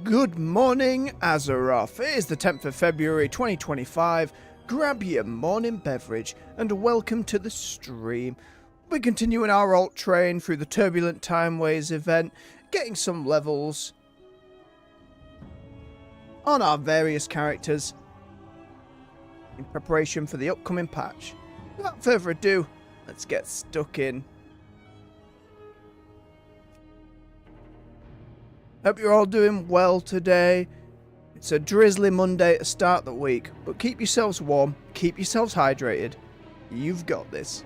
Good morning, Azeroth. It is the 10th of February 2025. Grab your morning beverage and welcome to the stream. We're continuing our alt train through the Turbulent Timeways event, getting some levels on our various characters in preparation for the upcoming patch. Without further ado, let's get stuck in. Hope you're all doing well today. It's a drizzly Monday to start the week, but keep yourselves warm, keep yourselves hydrated. You've got this.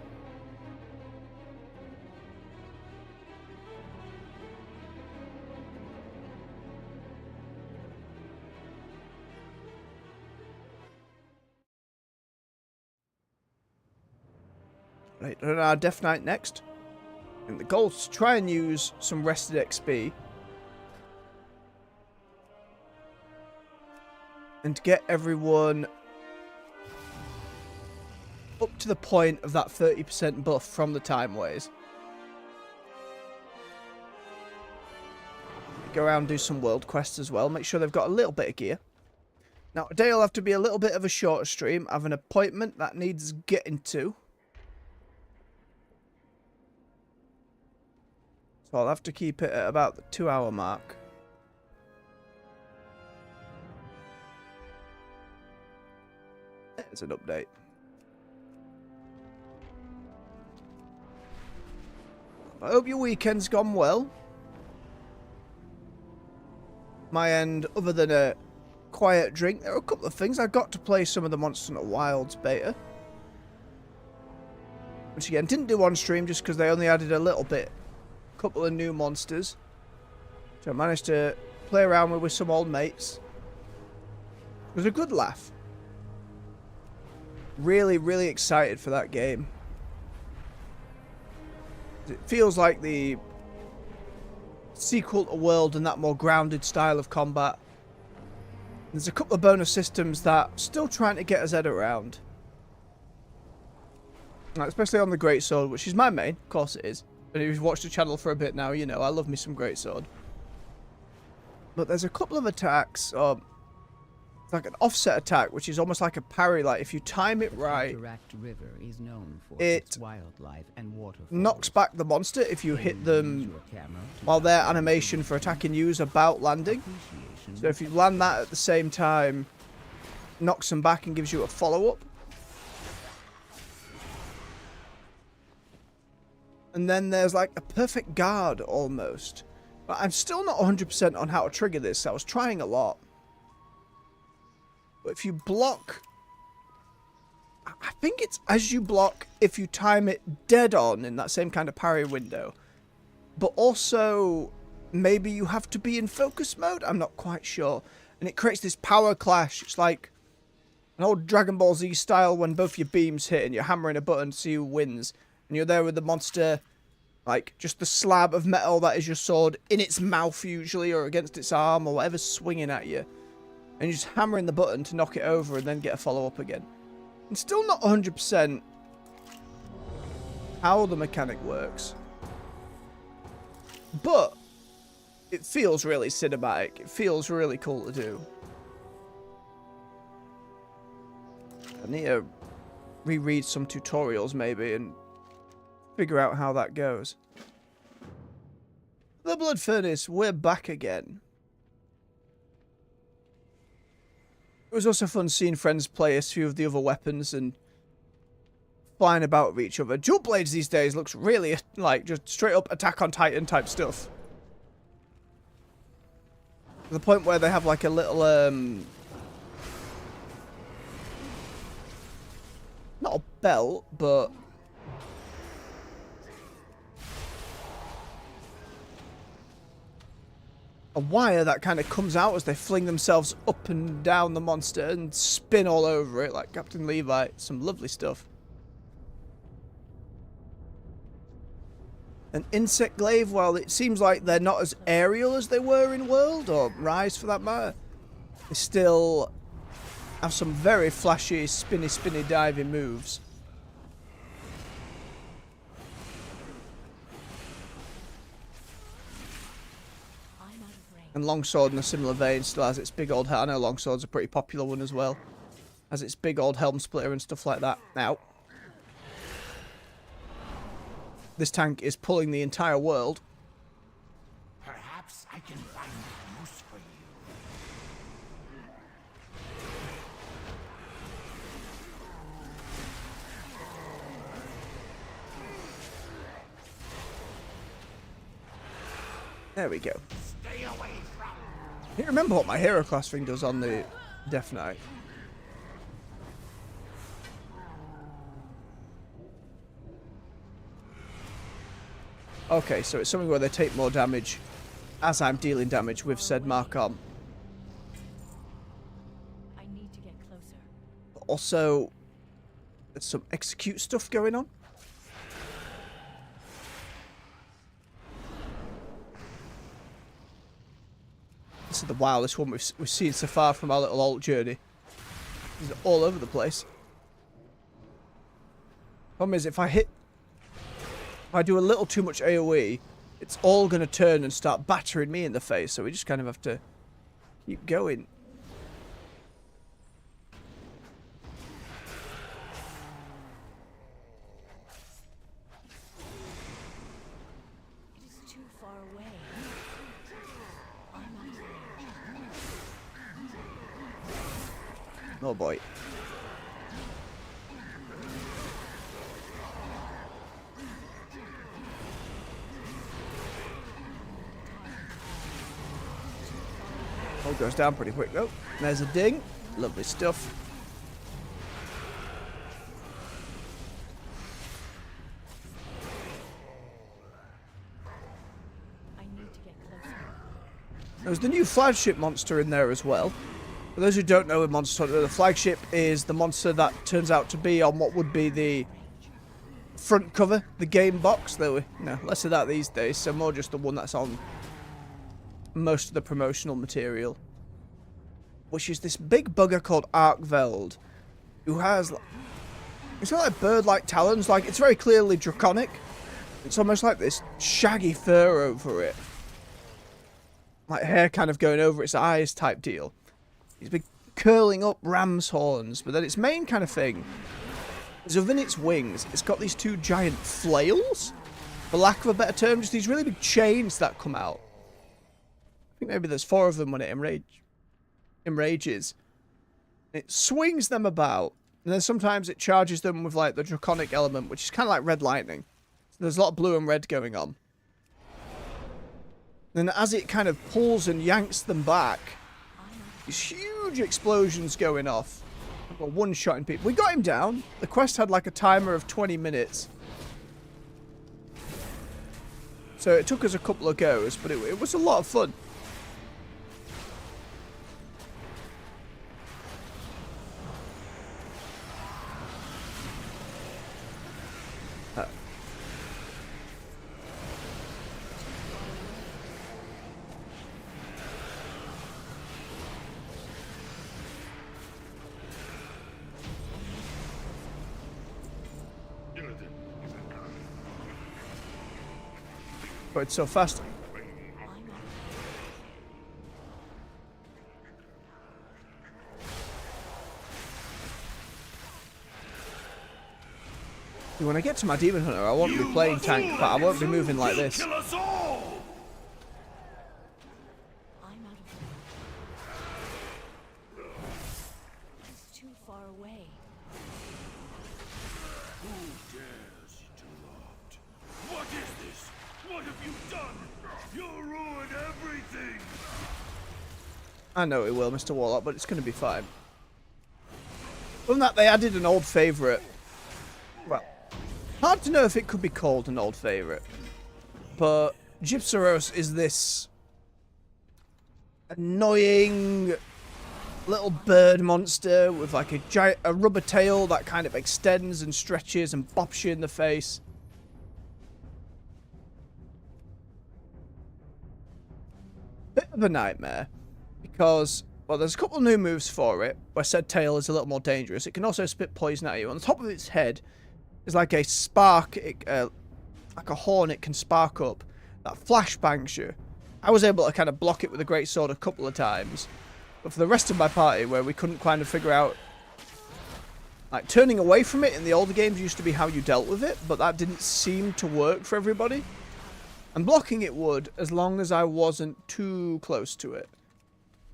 Right, on our Death Knight next. And the goal is to try and use some rested XP. And to get everyone up to the point of that 30% buff from the timeways. Go around and do some world quests as well. Make sure they've got a little bit of gear. Now today will have to be a little bit of a shorter stream. I have an appointment that needs getting to. So I'll have to keep it at about the 2-hour mark. There's an update. I hope your weekend's gone well. My end, other than a quiet drink, there are a couple of things. I got to play some of the Monster Hunter Wilds beta. Which again, didn't do on stream just because they only added a little bit. A couple of new monsters. So I managed to play around with some old mates. It was a good laugh. Really excited for that game. It feels like the sequel to World and that more grounded style of combat. There's a couple of bonus systems that I'm still trying to get his head around. Especially on the Greatsword, which is my main. Of course it is. And if you've watched the channel for a bit now, you know I love me some Greatsword. But there's a couple of attacks. It's like an offset attack, which is almost like a parry. Like if you time it right, River is known for it its wildlife and waterfalls. knocks back the monster if you hit them while their animation for attacking you is about landing. So if you land that at the same time, knocks them back and gives you a follow-up. And then there's like a perfect guard almost. But I'm still not 100% on how to trigger this. I was trying a lot. But if you block, I think it's as you block if you time it dead on in that same kind of parry window. But also, maybe you have to be in focus mode? I'm not quite sure. And it creates this power clash. It's like an old Dragon Ball Z style when both your beams hit and you're hammering a button to see who wins. And you're there with the monster, like just the slab of metal that is your sword in its mouth usually, or against its arm, or whatever's swinging at you. And you're just hammering the button to knock it over and then get a follow-up again. I'm still not 100% how the mechanic works. But it feels really cinematic. It feels really cool to do. I need to reread some tutorials maybe and figure out how that goes. The Blood Furnace, we're back again. It was also fun seeing friends play a few of the other weapons and flying about with each other. Dual Blades these days looks really like just straight up Attack on Titan type stuff. To the point where they have like a little, not a belt, but a wire that kind of comes out as they fling themselves up and down the monster and spin all over it like Captain Levi. Some lovely stuff. An insect glaive, while it seems like they're not as aerial as they were in World, or Rise for that matter, they still have some very flashy, spinny diving moves. I'm out of range. And longsword in a similar vein still has its big old... I know longsword's a pretty popular one as well. Has its big old helm splitter and stuff like that. Now, this tank is pulling the entire world. Perhaps I can find use for you. There we go. Stay away from. I can't remember what my hero class thing does on the Death Knight. Okay, so it's something where they take more damage as I'm dealing damage with said mark on. I need to get closer. But also, there's some execute stuff going on. This is the wildest one we've seen so far from our little alt journey. It's all over the place. Problem is, if I do a little too much AoE, it's all going to turn and start battering me in the face, so we just kind of have to keep going. It is too far away. I'm out of range. Oh boy. Oh, goes down pretty quick though. There's a ding. Lovely stuff. I need to get closer. There's the new flagship monster in there as well. For those who don't know with Monster Hunter, the flagship is the monster that turns out to be on what would be the front cover, the game box. Though, less of that these days, so more just the one that's on most of the promotional material. Which is this big bugger called Arkveld, who has... It's got like bird-like talons, like it's very clearly draconic. It's almost like this shaggy fur over it. Like hair kind of going over its eyes type deal. These big curling up ram's horns, but then its main kind of thing is within its wings, it's got these two giant flails, for lack of a better term, just these really big chains that come out. I think maybe there's 4 of them when it enrages. It swings them about, and then sometimes it charges them with like the draconic element, which is kind of like red lightning. So there's a lot of blue and red going on. Then as it kind of pulls and yanks them back, these huge explosions going off. I've got one-shotting people. We got him down. The quest had like a timer of 20 minutes. So it took us a couple of goes, but it was a lot of fun. But it's so fast. When I get to my Demon Hunter, I won't be playing tank, but I won't be moving like this. Kill us all! I'm out of range. It's too far away. Who dares interrupt? What is this? What have you done? You'll ruin everything! I know it will, Mr. Warlock, but it's going to be fine. Other than that, they added an old favourite. Well, hard to know if it could be called an old favourite. But Gypsaros is this annoying little bird monster with like a rubber tail that kind of extends and stretches and bops you in the face. Bit of a nightmare. Because, well, there's a couple of new moves for it, where said tail is a little more dangerous. It can also spit poison at you. On the top of its head is like a spark, like a horn it can spark up, that flashbangs you. I was able to kind of block it with a great sword a couple of times. But for the rest of my party, where we couldn't kind of figure out... Like, turning away from it in the older games used to be how you dealt with it, but that didn't seem to work for everybody. And blocking it would, as long as I wasn't too close to it.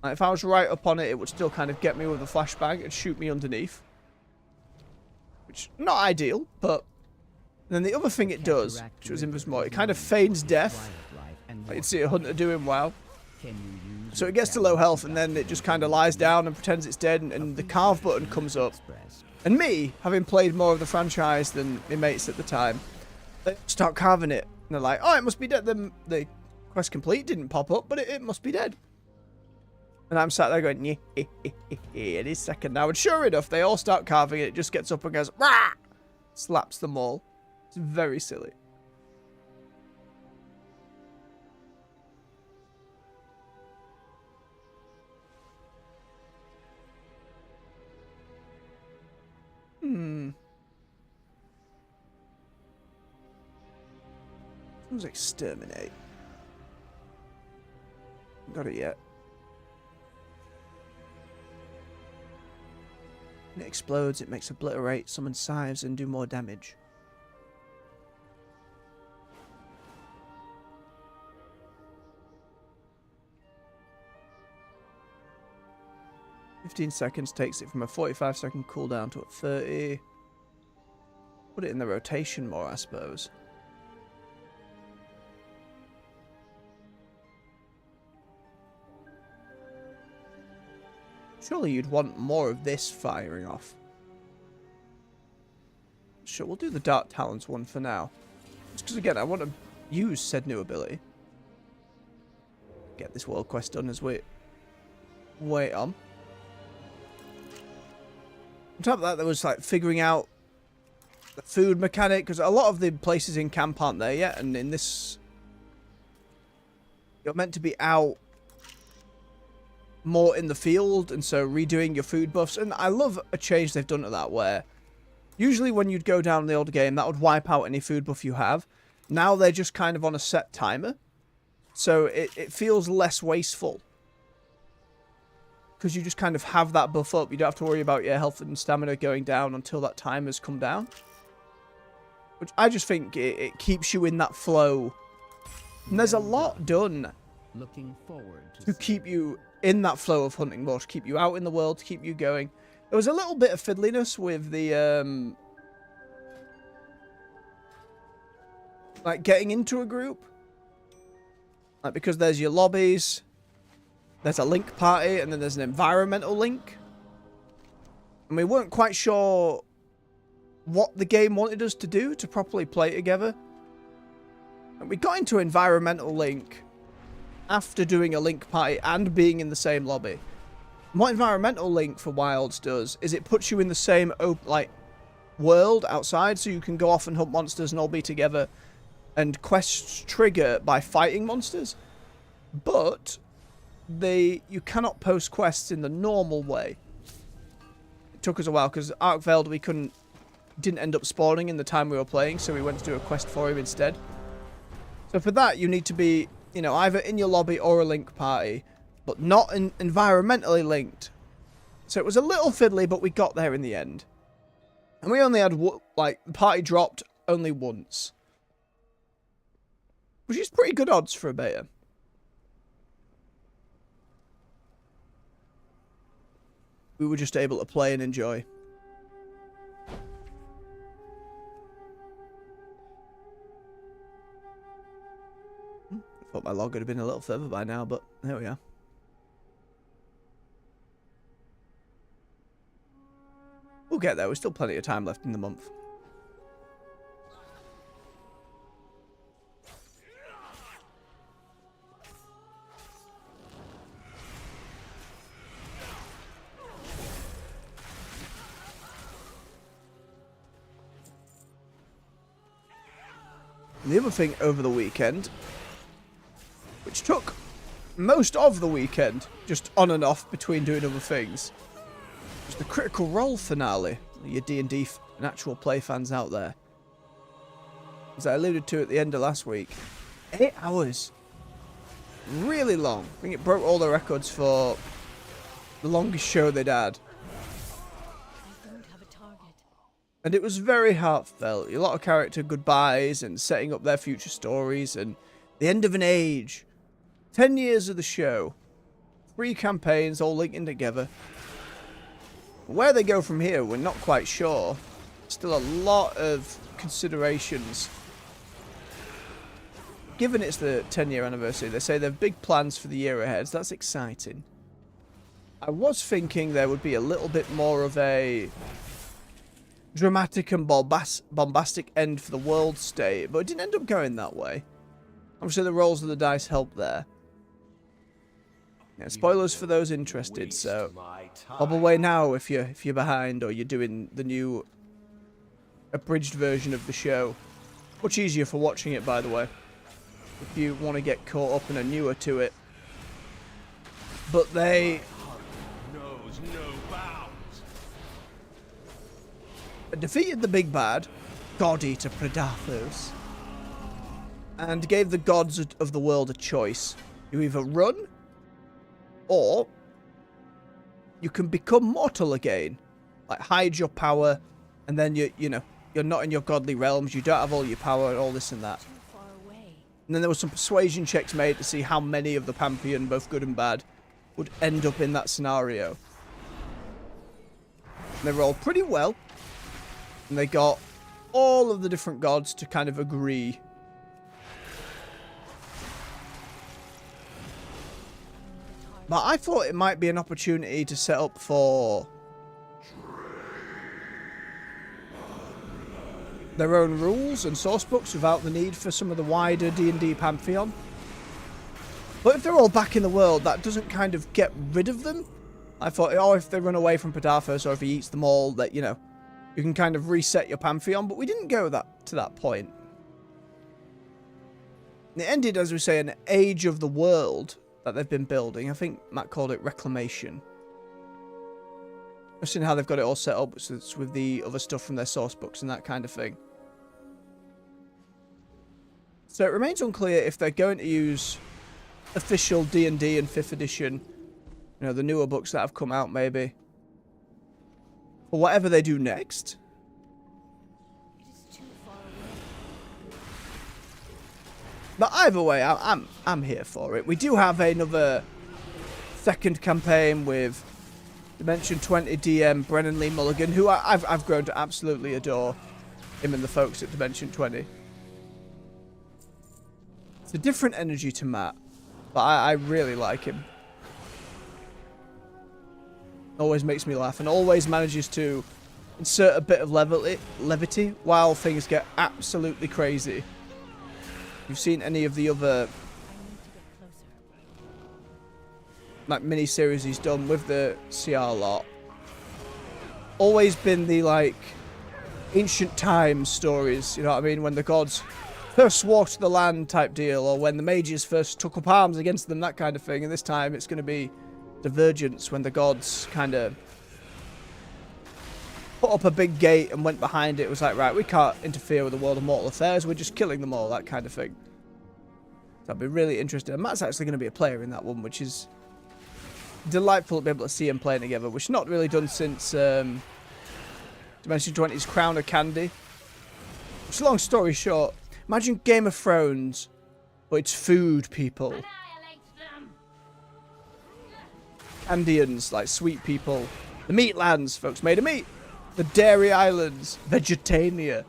Like, if I was right up on it, it would still kind of get me with a flashbang and shoot me underneath. Which, not ideal, but... then the other thing it does, which was invisible, it kind of feigns death. Like you'd see a hunter doing WoW. So it gets to low health and then it just kind of lies down and pretends it's dead, and the carve button comes up. And me, having played more of the franchise than my mates at the time, they start carving it. And they're like, oh, it must be dead. The quest complete didn't pop up, but it must be dead. And I'm sat there going, yeah, it is second now. And sure enough, they all start carving it. It just gets up and goes, rah! Slaps them all. It's very silly. Sounds exterminate. Got it yet. When it explodes, it makes obliterate, summon scythes, and do more damage. "15 seconds takes it from a 45-second cooldown to a 30. Put it in the rotation more, I suppose. Surely you'd want more of this firing off. Sure, we'll do the Dark Talons one for now. Just because, again, I want to use said new ability. Get this world quest done as we wait on. On top of that, there was like figuring out the food mechanic, because a lot of the places in camp aren't there yet, and in this, you're meant to be out more in the field, and so redoing your food buffs. And I love a change they've done to that, where usually when you'd go down in the old game, that would wipe out any food buff you have. Now they're just kind of on a set timer, so it feels less wasteful. Because you just kind of have that buff up. You don't have to worry about your health and stamina going down until that timer's come down. Which I just think it keeps you in that flow. And there's a lot done Looking forward to keep you in that flow of hunting more, to keep you out in the world, to keep you going. There was a little bit of fiddliness with the, like, getting into a group. Like, because there's your lobbies, there's a link party, and then there's an environmental link. And we weren't quite sure what the game wanted us to do to properly play together. And we got into environmental link after doing a link party and being in the same lobby. What environmental link for Wilds does is it puts you in the same like world outside, so you can go off and hunt monsters and all be together, and quests trigger by fighting monsters. But you cannot post quests in the normal way. It took us a while because Arkveld didn't end up spawning in the time we were playing, so we went to do a quest for him instead. So for that, you need to be, you know, either in your lobby or a link party, but not environmentally linked. So it was a little fiddly, but we got there in the end. And we only had, like, the party dropped only once. Which is pretty good odds for a beta. We were just able to play and enjoy. Thought my log would have been a little further by now, but there we are. We'll get there. We've still plenty of time left in the month. And the other thing over the weekend, which took most of the weekend, just on and off between doing other things, was the Critical Role finale. Your D&D and actual play fans out there. As I alluded to at the end of last week, 8 hours. really long. I think it broke all the records for the longest show they'd had. I don't have a target. And it was very heartfelt. A lot of character goodbyes and setting up their future stories and the end of an age. 10 years of the show. 3 campaigns all linking together. Where they go from here, we're not quite sure. Still a lot of considerations. Given it's the 10-year anniversary, they say they have big plans for the year ahead, so that's exciting. I was thinking there would be a little bit more of a dramatic and bombastic end for the world state, but it didn't end up going that way. Obviously, the rolls of the dice helped there. Yeah, spoilers for those interested, so hop away now if you're behind or you're doing the new abridged version of the show. Much easier for watching it, by the way, if you want to get caught up and are newer to it. But they Knows no bounds. defeated the big bad, God Eater Predathos, and gave the gods of the world a choice. You either run, or you can become mortal again, like hide your power, and then you're not in your godly realms. You don't have all your power and all this and that. Too far away. And then there were some persuasion checks made to see how many of the Pantheon, both good and bad, would end up in that scenario. And they rolled pretty well, and they got all of the different gods to kind of agree. But I thought it might be an opportunity to set up for their own rules and source books without the need for some of the wider D&D pantheon. But if they're all back in the world, that doesn't kind of get rid of them. I thought, oh, if they run away from Predathos or if he eats them all, that, you can kind of reset your pantheon. But we didn't go to that point. It ended, as we say, an age of the world that they've been building. I think Matt called it Reclamation. I've seen how they've got it all set up, so it's with the other stuff from their source books and that kind of thing. So it remains unclear if they're going to use official D&D and 5th edition, the newer books that have come out maybe, or whatever they do next. It is too far away. But either way, I'm here for it. We do have another second campaign with Dimension 20 DM Brennan Lee Mulligan, who I've grown to absolutely adore him and the folks at Dimension 20. It's a different energy to Matt, but I really like him. Always makes me laugh and always manages to insert a bit of levity while things get absolutely crazy. You've seen any of the other I need to get closer. like mini-series he's done with the CR lot, always been the like ancient times stories, you know what I mean, when the gods first walked the land type deal, or when the mages first took up arms against them, that kind of thing. And this time it's going to be Divergence, when the gods kind of put up a big gate and went behind it. It was like, right, we can't interfere with the world of mortal affairs, we're just killing them all, that kind of thing. So I'd be really interested. And Matt's actually going to be a player in that one, which is delightful to be able to see him playing together, which is not really done since Dimension 20's Crown of Candy. Which, long story short, imagine Game of Thrones, but it's food people. Andeans, like sweet people. The meat lands, folks made of meat. The Dairy Islands, Vegetania.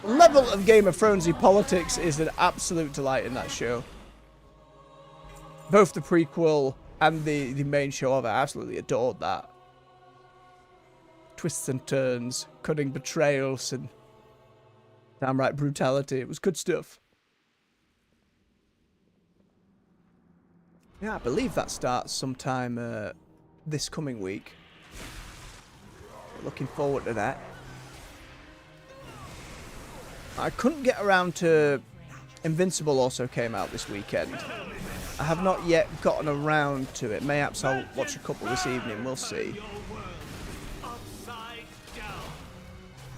The level of Game of Thronesy politics is an absolute delight in that show. Both the prequel and the main show of it, I absolutely adored that. Twists and turns, cunning betrayals, and downright brutality. It was good stuff. Yeah, I believe that starts sometime this coming week. Looking forward to that. I couldn't get around to Invincible also came out this weekend. I have not yet gotten around to it. Mayhaps I'll watch a couple this evening, we'll see.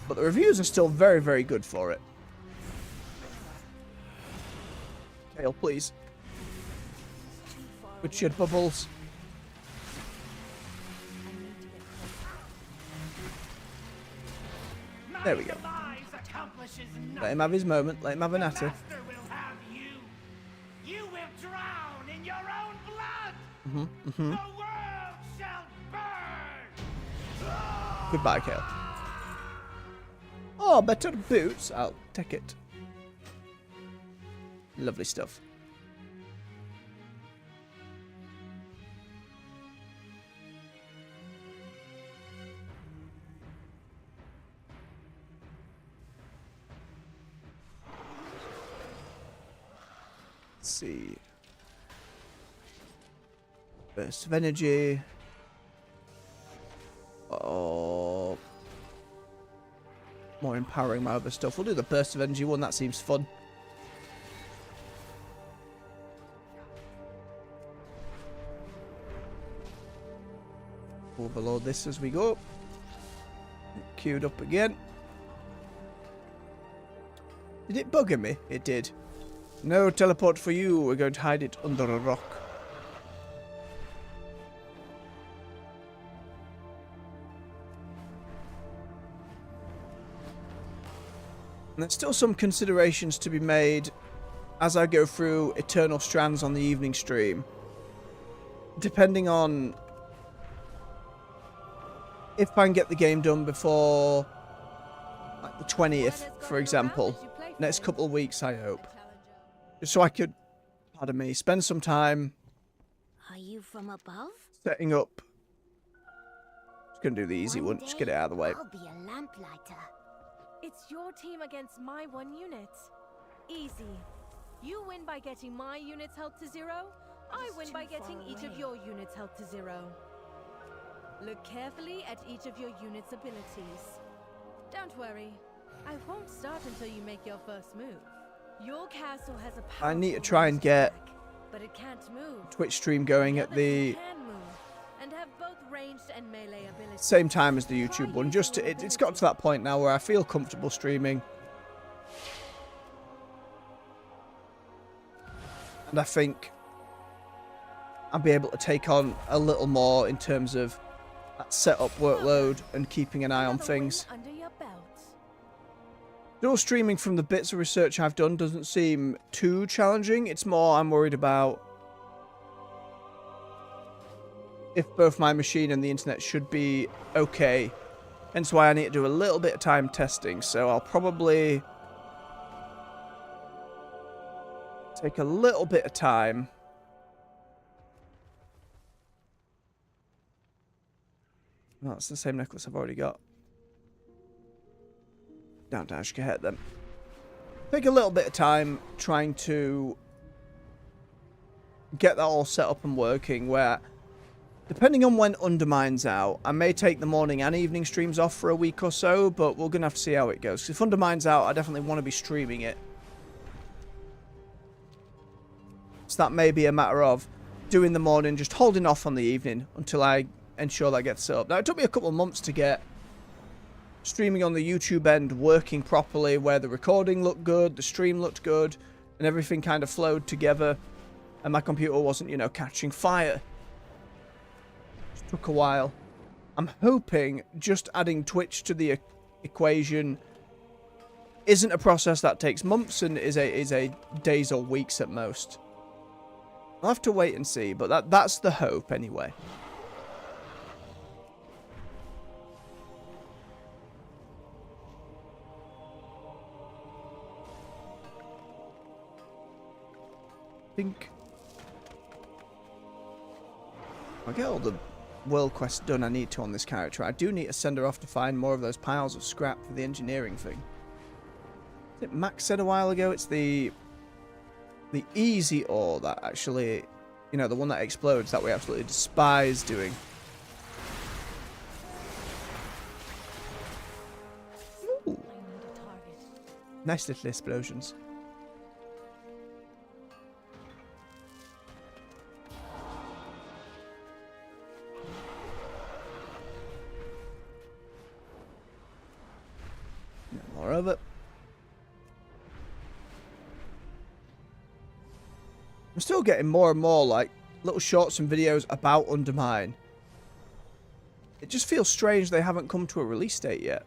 But the reviews are still very, very good for it. Kale, please. Good shit, Bubbles. I need to get closer. There we go. Let him have his moment. Let him have a natter. Master will have you. You will drown in your own blood. The world shall burn. Goodbye, Kale. Oh, better boots. I'll take it. Lovely stuff. Let's see. Burst of energy. Oh. More empowering my other stuff. We'll do the burst of energy one. That seems fun. Overload this as we go. Queued up again. Did it bugger me? It did. No teleport for you. We're going to hide it under a rock. And there's still some considerations to be made as I go through Eternal Strands on the evening stream. Depending on if I can get the game done before like the 20th, for example. Next couple of weeks, I hope. Just so I could, pardon me, spend some time Are you from above? setting up. Just gonna do the easy one, just get it out of the way. I'll be a lamplighter. It's your team against my one unit. Easy. You win by getting my units held to 0. I win by getting each of your units held to 0. Look carefully at each of your unit's abilities. Don't worry. I won't start until you make your first move. Your castle has a powerful I need to try and get attack, but it can't move. Twitch stream going at the Can move and have both ranged and melee abilities. same time as the YouTube one. Just to, it's got to that point now where I feel comfortable streaming. And I think I'll be able to take on a little more in terms of that setup workload and keeping an eye on things. Under your belt. Dual streaming from the bits of research I've done doesn't seem too challenging. It's more I'm worried about if both my machine and the internet should be okay. Hence why I need to do a little bit of time testing. So I'll probably take a little bit of time. Oh, that's the same necklace I've already got. Down to Ashkahet then. Take a little bit of time trying to get that all set up and working, where depending on when Undermine's out, I may take the morning and evening streams off for a week or so, but we're going to have to see how it goes. If Undermine's out, I definitely want to be streaming it. So that may be a matter of doing the morning, just holding off on the evening until I ensure that gets set up. Now, it took me a couple of months to get streaming on the YouTube end working properly, where the recording looked good, the stream looked good, and everything kind of flowed together, and my computer wasn't, you know, catching fire. It took a while. I'm hoping just adding Twitch to the equation isn't a process that takes months and is a days or weeks at most. I'll have to wait and see, but that's the hope anyway. Think I'll get all the world quests done I need to on this character. I do need to send her off to find more of those piles of scrap for the engineering thing. I think Max said a while ago it's the easy ore that actually, you know, the one that explodes that we absolutely despise doing. Ooh. I need a target. Nice little explosions. More of it. I'm still getting more and more like little shorts and videos about Undermine. It just feels strange they haven't come to a release date yet.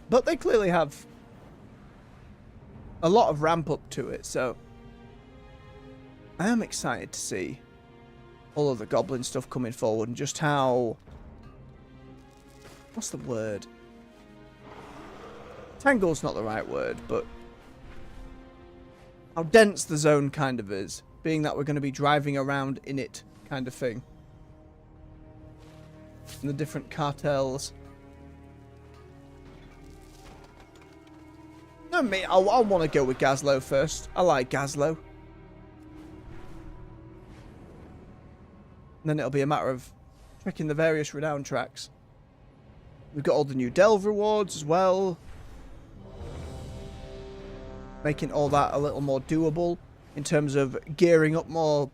But they clearly have a lot of ramp up to it, so I am excited to see all of the goblin stuff coming forward and just how... What's the word? Tangle's not the right word, but how dense the zone kind of is, being that we're going to be driving around in it kind of thing. And the different cartels. No, me, I want to go with Gazlo first. I like Gazlo. And then it'll be a matter of checking the various renown tracks. We've got all the new delve rewards as well. Making all that a little more doable in terms of gearing up more.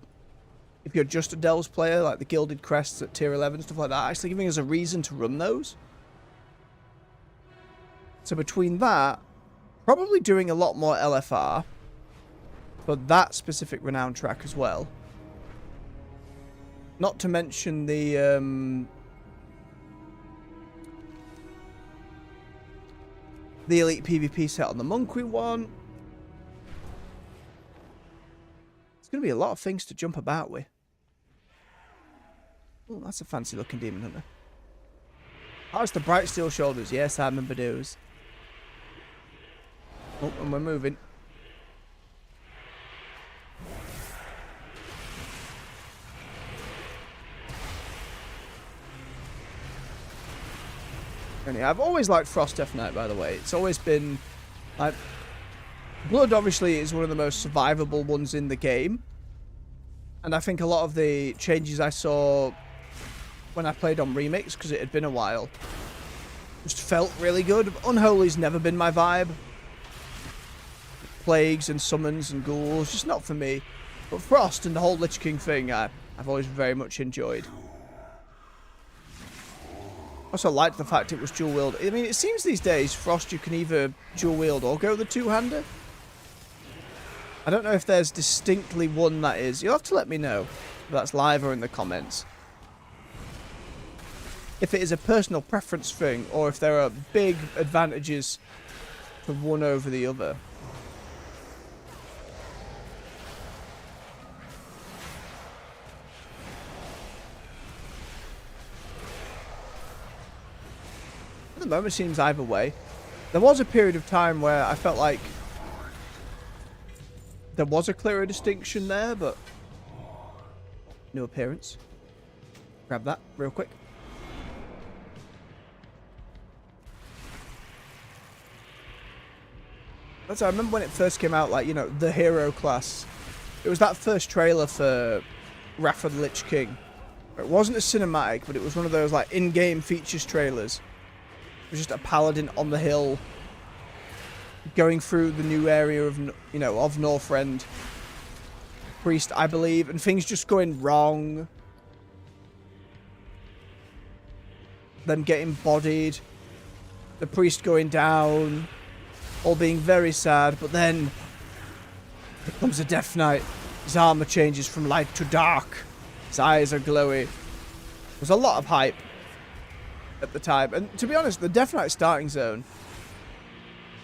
If you're just a delves player, like the gilded crests at tier 11, stuff like that, actually giving us a reason to run those. So between that, probably doing a lot more LFR for that specific renown track as well. Not to mention the elite PvP set on the monk we want. It's going to be a lot of things to jump about with. Oh, that's a fancy looking demon hunter. Oh, it's the bright steel shoulders. Yes, I remember those. Oh, and we're moving. And yeah, I've always liked Frost Death Knight, by the way. It's always been like Blood obviously is one of the most survivable ones in the game. And I think a lot of the changes I saw when I played on Remix, because it had been a while, just felt really good. Unholy's never been my vibe. Plagues and summons and ghouls, just not for me. But Frost and the whole Lich King thing, I've always very much enjoyed. Also liked the fact it was dual wield. I mean, it seems these days Frost you can either dual wield or go the two-hander. I don't know if there's distinctly one that is. You'll have to let me know if that's live or in the comments. If it is a personal preference thing or if there are big advantages to one over the other. At the moment it seems either way. There was a period of time where I felt like there was a clearer distinction there, but new appearance. Grab that real quick. That's, I remember when it first came out, like, you know, the hero class. It was that first trailer for Wrath of the Lich King. It wasn't a cinematic, but it was one of those, like, in-game features trailers. It was just a paladin on the hill going through the new area of, you know, of Northrend. Priest, I believe, and things just going wrong. Them getting bodied. The priest going down. All being very sad, but then here comes a Death Knight. His armor changes from light to dark. His eyes are glowy. There's a lot of hype at the time. And to be honest, the Death Knight starting zone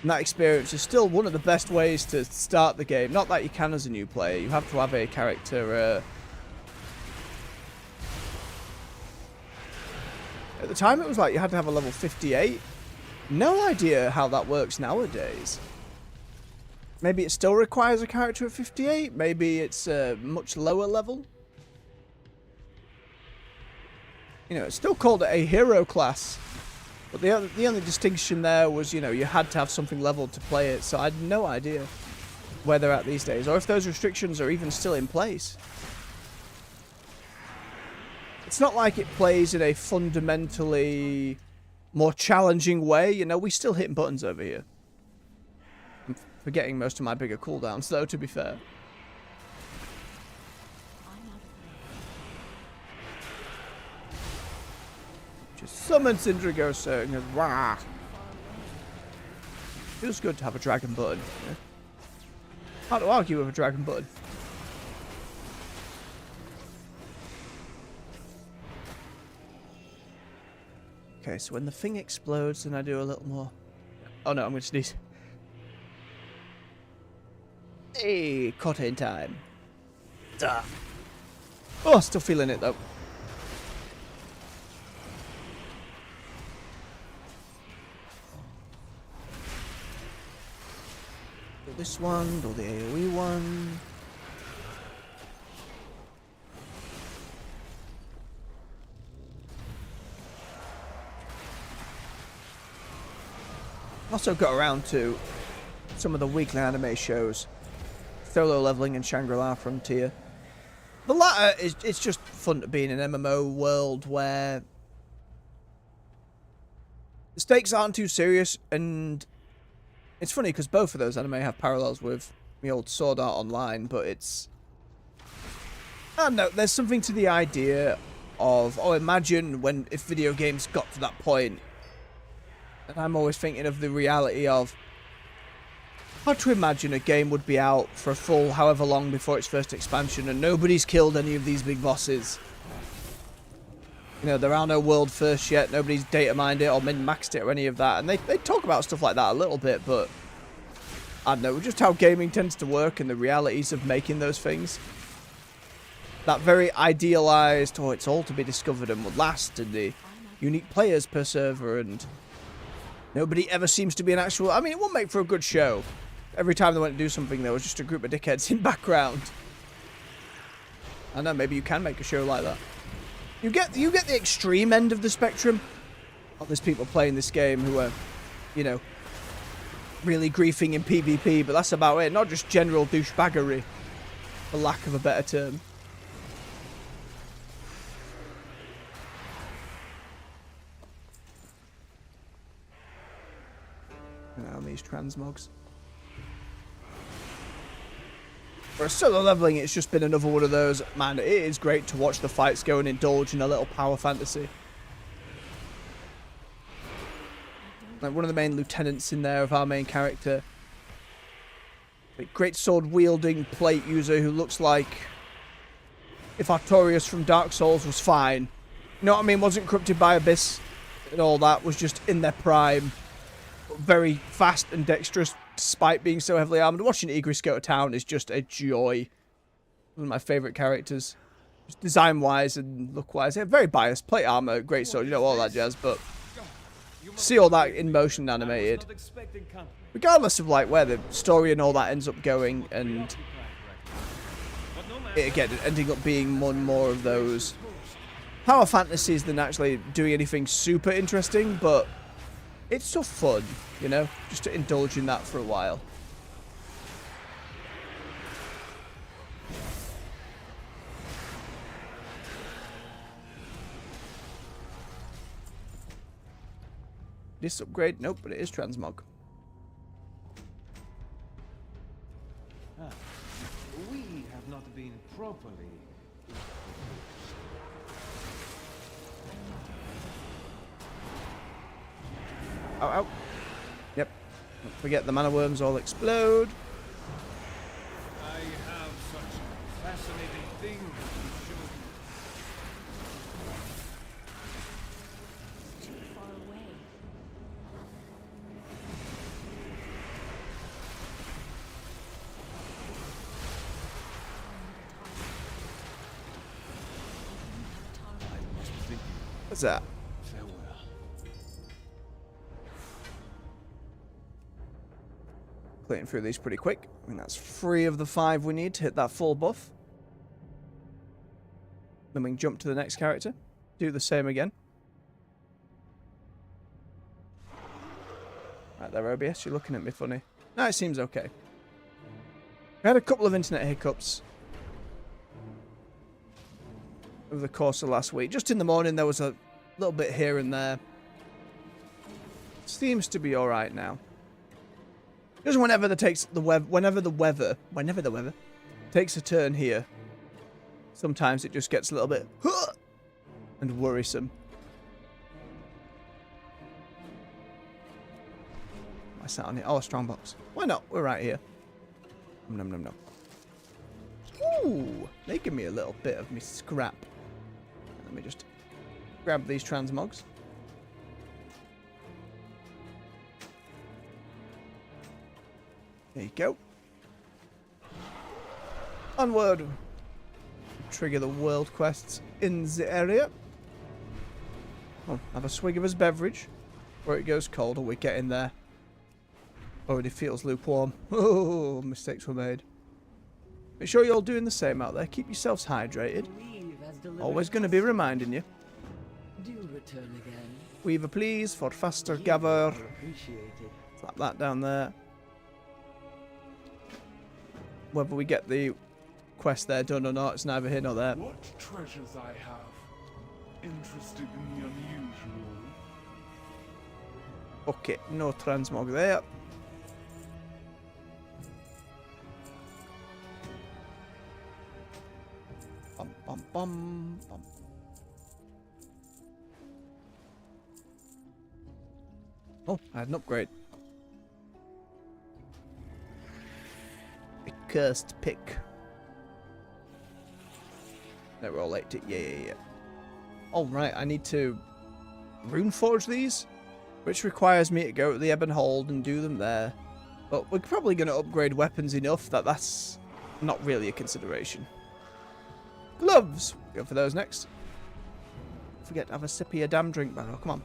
and that experience is still one of the best ways to start the game. Not that you can as a new player. You have to have a character. At the time, it was like you had to have a level 58. No idea how that works nowadays. Maybe it still requires a character at 58. Maybe it's a much lower level. You know, it's still called a hero class. But the only distinction there was, you know, you had to have something leveled to play it. So I had no idea where they're at these days. Or if those restrictions are even still in place. It's not like it plays in a fundamentally more challenging way. You know, we're still hitting buttons over here. I'm forgetting most of my bigger cooldowns, though, to be fair. Just summon Syndragosa and goes, wah. Feels good to have a dragon button. Yeah? Hard to argue with a dragon button. Okay, so when the thing explodes, then I do a little more. Oh no, I'm going to sneeze. Hey, caught it in time. Duh. Oh, still feeling it though. Do this one, do the AoE one. Also got around to some of the weekly anime shows. Solo Leveling and Shangri-La Frontier. The latter is it's just fun to be in an MMO world where the stakes aren't too serious, and it's funny because both of those anime have parallels with the old Sword Art Online, but it's I don't know, there's something to the idea of imagine if video games got to that point. And I'm always thinking of the reality of how to imagine a game would be out for a full however long before its first expansion and nobody's killed any of these big bosses. You know, there are no world firsts yet, nobody's data mined it or min-maxed it or any of that. And they talk about stuff like that a little bit, but I don't know, just how gaming tends to work and the realities of making those things. That very idealized, it's all to be discovered and would last, and the unique players per server, and nobody ever seems to be an actual... I mean, it won't make for a good show. Every time they went to do something, there was just a group of dickheads in background. I know, maybe you can make a show like that. You get the extreme end of the spectrum. Oh, there's people playing this game who are, you know, really griefing in PvP, but that's about it. Not just general douchebaggery, for lack of a better term. On these transmogs. For a solo leveling, it's just been another one of those. Man, it is great to watch the fights go and indulge in a little power fantasy. Like one of the main lieutenants in there of our main character. A great sword wielding plate user who looks like if Artorias from Dark Souls was fine. You know what I mean? Wasn't corrupted by Abyss and all that. Was just in their prime. Very fast and dexterous despite being so heavily armored. Watching Igris go to town is just a joy. One of my favourite characters. Just design-wise and look-wise. They're very biased. Plate armor, great sword, you know, all that jazz, but see all that in motion animated. Regardless of like where the story and all that ends up going, and it again ending up being more and more of those power fantasies than actually doing anything super interesting, but it's so fun, you know, just to indulge in that for a while. This upgrade? Nope, but it is transmog. We have not been properly... Ow, ow. Yep. Don't forget the mana worms all explode. I have such fascinating things to show you. Too far away. I must think What's that? farewell. Clearing through these pretty quick. I mean, that's 3 of the 5 we need to hit that full buff. Then we can jump to the next character. Do the same again. Right there, OBS, you're looking at me funny. No, it seems okay. We had a couple of internet hiccups over the course of last week. Just in the morning, there was a little bit here and there. Seems to be alright now. Just whenever the weather takes a turn here, sometimes it just gets a little bit and worrisome. I sat on it. Oh, a strong box. Why not? We're right here. Nom nom nom. Ooh, they give me a little bit of me scrap. Let me just grab these transmogs. There you go. Onward. Trigger the world quests in the area. Oh, have a swig of his beverage. Where it goes cold, or we get in there. Already feels lukewarm. Oh, mistakes were made. Make sure you're all doing the same out there. Keep yourselves hydrated. Always going to be reminding you. Do return again. Weaver, please, for faster gather. Appreciate it. Slap that down there. Whether we get the quest there done or not, it's neither here nor there. What treasures I have. Interested in the unusual. Okay, no transmog there. Bum, bum, bum, bum. Oh, I had an upgrade. A cursed pick. No, we're all late. Yeah. Alright, I need to runeforge these, which requires me to go to the Ebon Hold and do them there. But we're probably going to upgrade weapons enough that that's not really a consideration. Gloves! Go for those next. Forget to have a sip of your damn drink, Barrow. Come on.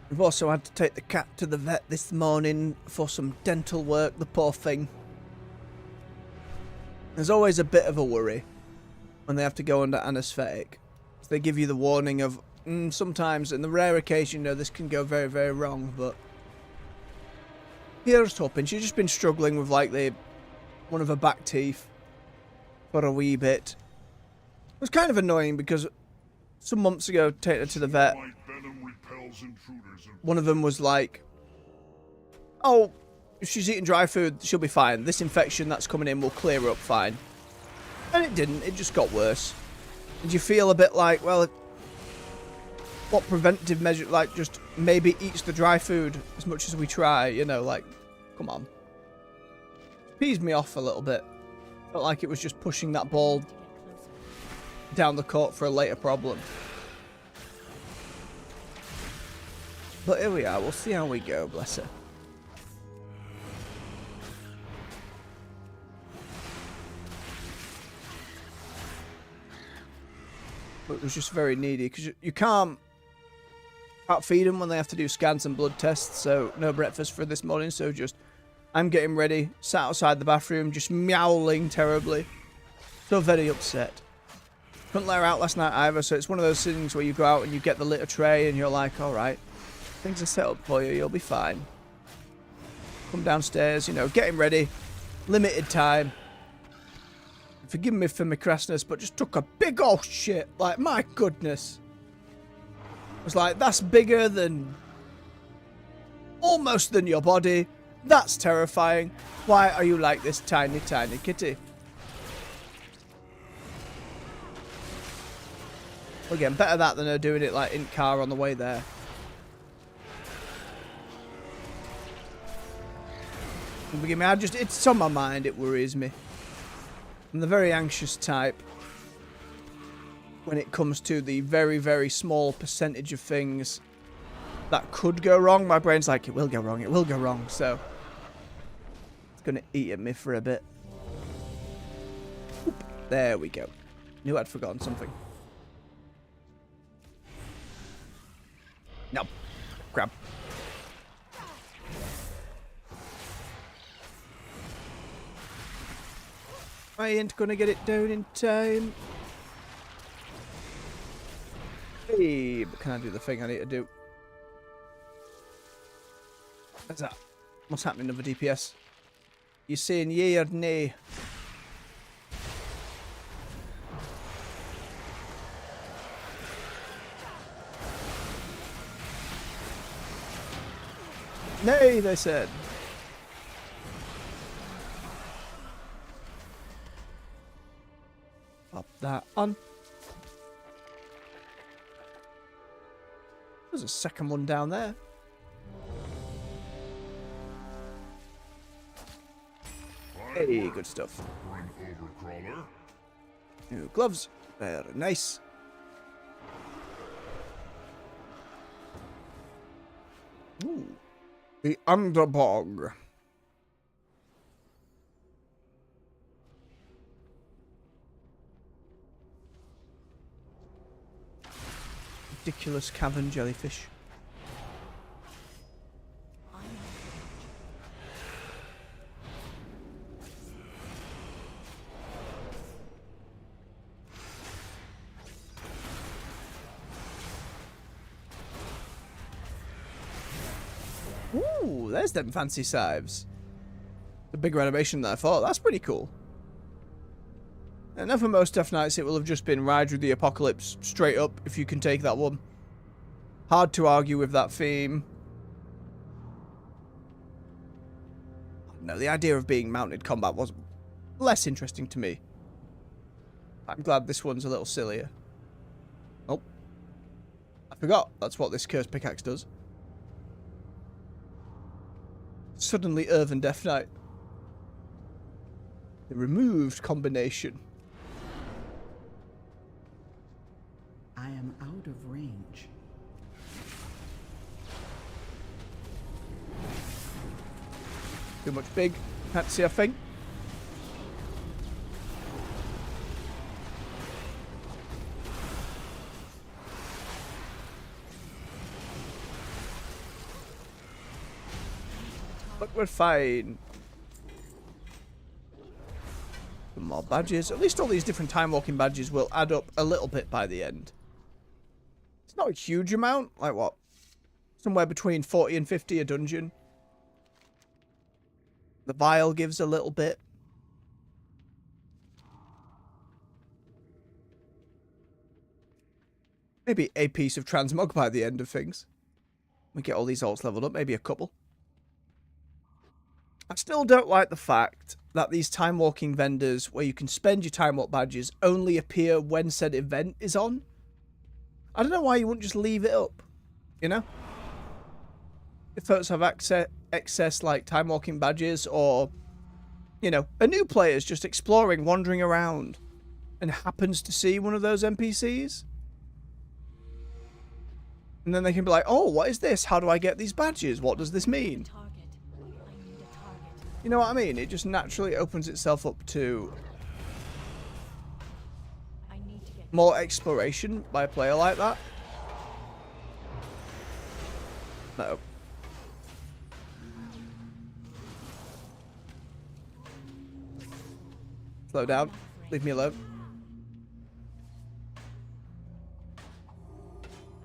We've also had to take the cat to the vet this morning for some dental work, the poor thing. There's always a bit of a worry when they have to go under anaesthetic. They give you the warning of, sometimes, in the rare occasion, this can go very, very wrong, but here's hoping. She's just been struggling with, like, one of her back teeth for a wee bit. It was kind of annoying because some months ago, taking her to the vet, one of them was like, oh, if she's eating dry food, she'll be fine. This infection that's coming in will clear her up fine. And it didn't. It just got worse. And you feel a bit like, well, what preventative measure, like, just maybe eats the dry food as much as we try, like, come on. Pees me off a little bit. Felt like it was just pushing that ball down the court for a later problem. But here we are, we'll see how we go, bless her. But it was just very needy, because you can't feed them when they have to do scans and blood tests, so no breakfast for this morning, so just, I'm getting ready, sat outside the bathroom, just meowing terribly. So very upset. Couldn't let her out last night either, so it's one of those things where you go out and you get the litter tray and you're like, alright, things are set up for you, you'll be fine. Come downstairs, getting ready, limited time. Forgive me for my crassness, but just took a big old shit. Like, my goodness. I was like, that's bigger than... almost than your body. That's terrifying. Why are you like this tiny, tiny kitty? Well, again, better that than her doing it, like, in car on the way there. Forgive me, it's on my mind, it worries me. I'm the very anxious type when it comes to the very, very small percentage of things that could go wrong. My brain's like, it will go wrong, so it's going to eat at me for a bit. Oop, there we go. Knew I'd forgotten something. No. Grab. I ain't gonna get it down in time. Hey, but can I do the thing I need to do? What's that? What's happening with the DPS? You saying yay or nay? Nay, they said. Pop that on. There's a second one down there. Hey, good stuff. overcrawler. New gloves. Very nice. Ooh. The Underbog. Ridiculous cavern jellyfish. Ooh, there's them fancy scythes. The bigger animation than I thought. That's pretty cool. And then for most Death Knights, it will have just been Ride with the Apocalypse straight up, if you can take that one. Hard to argue with that theme. No, the idea of being mounted combat was less interesting to me. I'm glad this one's a little sillier. Oh. I forgot. That's what this cursed pickaxe does. Suddenly Earthen Death Knight. The removed combination. I am out of range. Too much big. Can't see a thing. But we're fine. Some more badges. At least all these different time walking badges will add up a little bit by the end. It's not a huge amount. Like what? Somewhere between 40 and 50 a dungeon. The vial gives a little bit. Maybe a piece of transmog by the end of things. We get all these alts leveled up. Maybe a couple. I still don't like the fact that these time walking vendors where you can spend your time walk badges only appear when said event is on. I don't know why you wouldn't just leave it up, you know? If folks have excess like time walking badges, or, you know, a new player's just exploring, wandering around and happens to see one of those NPCs. And then they can be like, oh, what is this? How do I get these badges? What does this mean? You know what I mean? It just naturally opens itself up to more exploration by a player like that. No. Slow down. Leave me alone.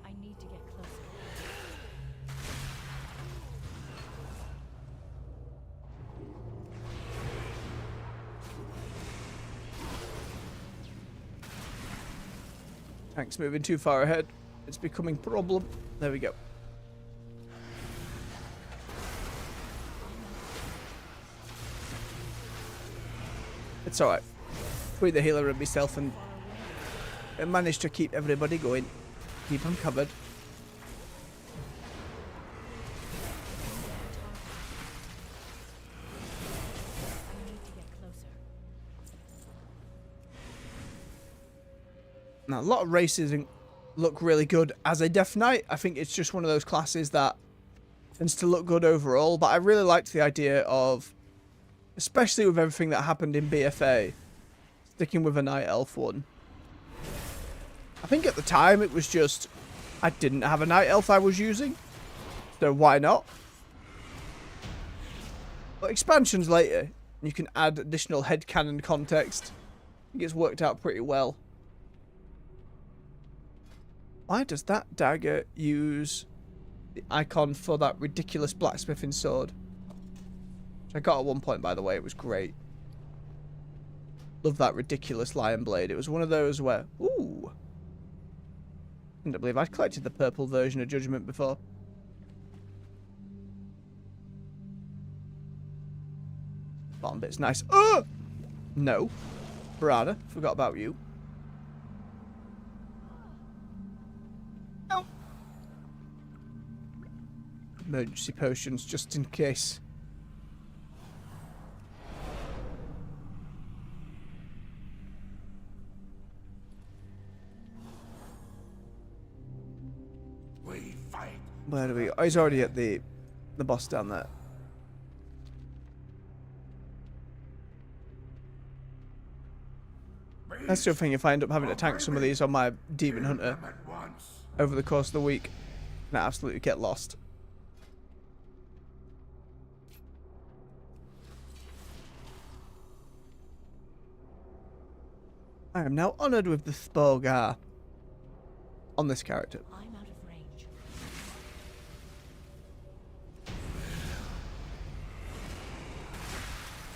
I need to get closer. Tank's moving too far ahead. It's becoming a problem. There we go. It's alright. Between the healer and myself, and I managed to keep everybody going. Keep them covered. Now, a lot of races look really good as a Death Knight. I think it's just one of those classes that tends to look good overall, but I really liked the idea of, especially with everything that happened in BFA, sticking with a Night Elf one. I think at the time it was just, I didn't have a Night Elf I was using, so why not? But expansions later, you can add additional headcanon context. I think it's worked out pretty well. Why does that dagger use the icon for that ridiculous blacksmithing sword? Which I got at one point, by the way. It was great. Love that ridiculous lion blade. It was one of those where... Ooh! I couldn't believe I'd collected the purple version of Judgment before. Bottom bit's nice. Oh! No. Barada, forgot about you. No. Emergency potions, just in case. Where do we go? Oh, he's already at the boss down there. That's the other thing, if I end up having to tank some of these on my Demon Hunter over the course of the week, I absolutely get lost. I am now honoured with the Spogar on this character. I'm out of range.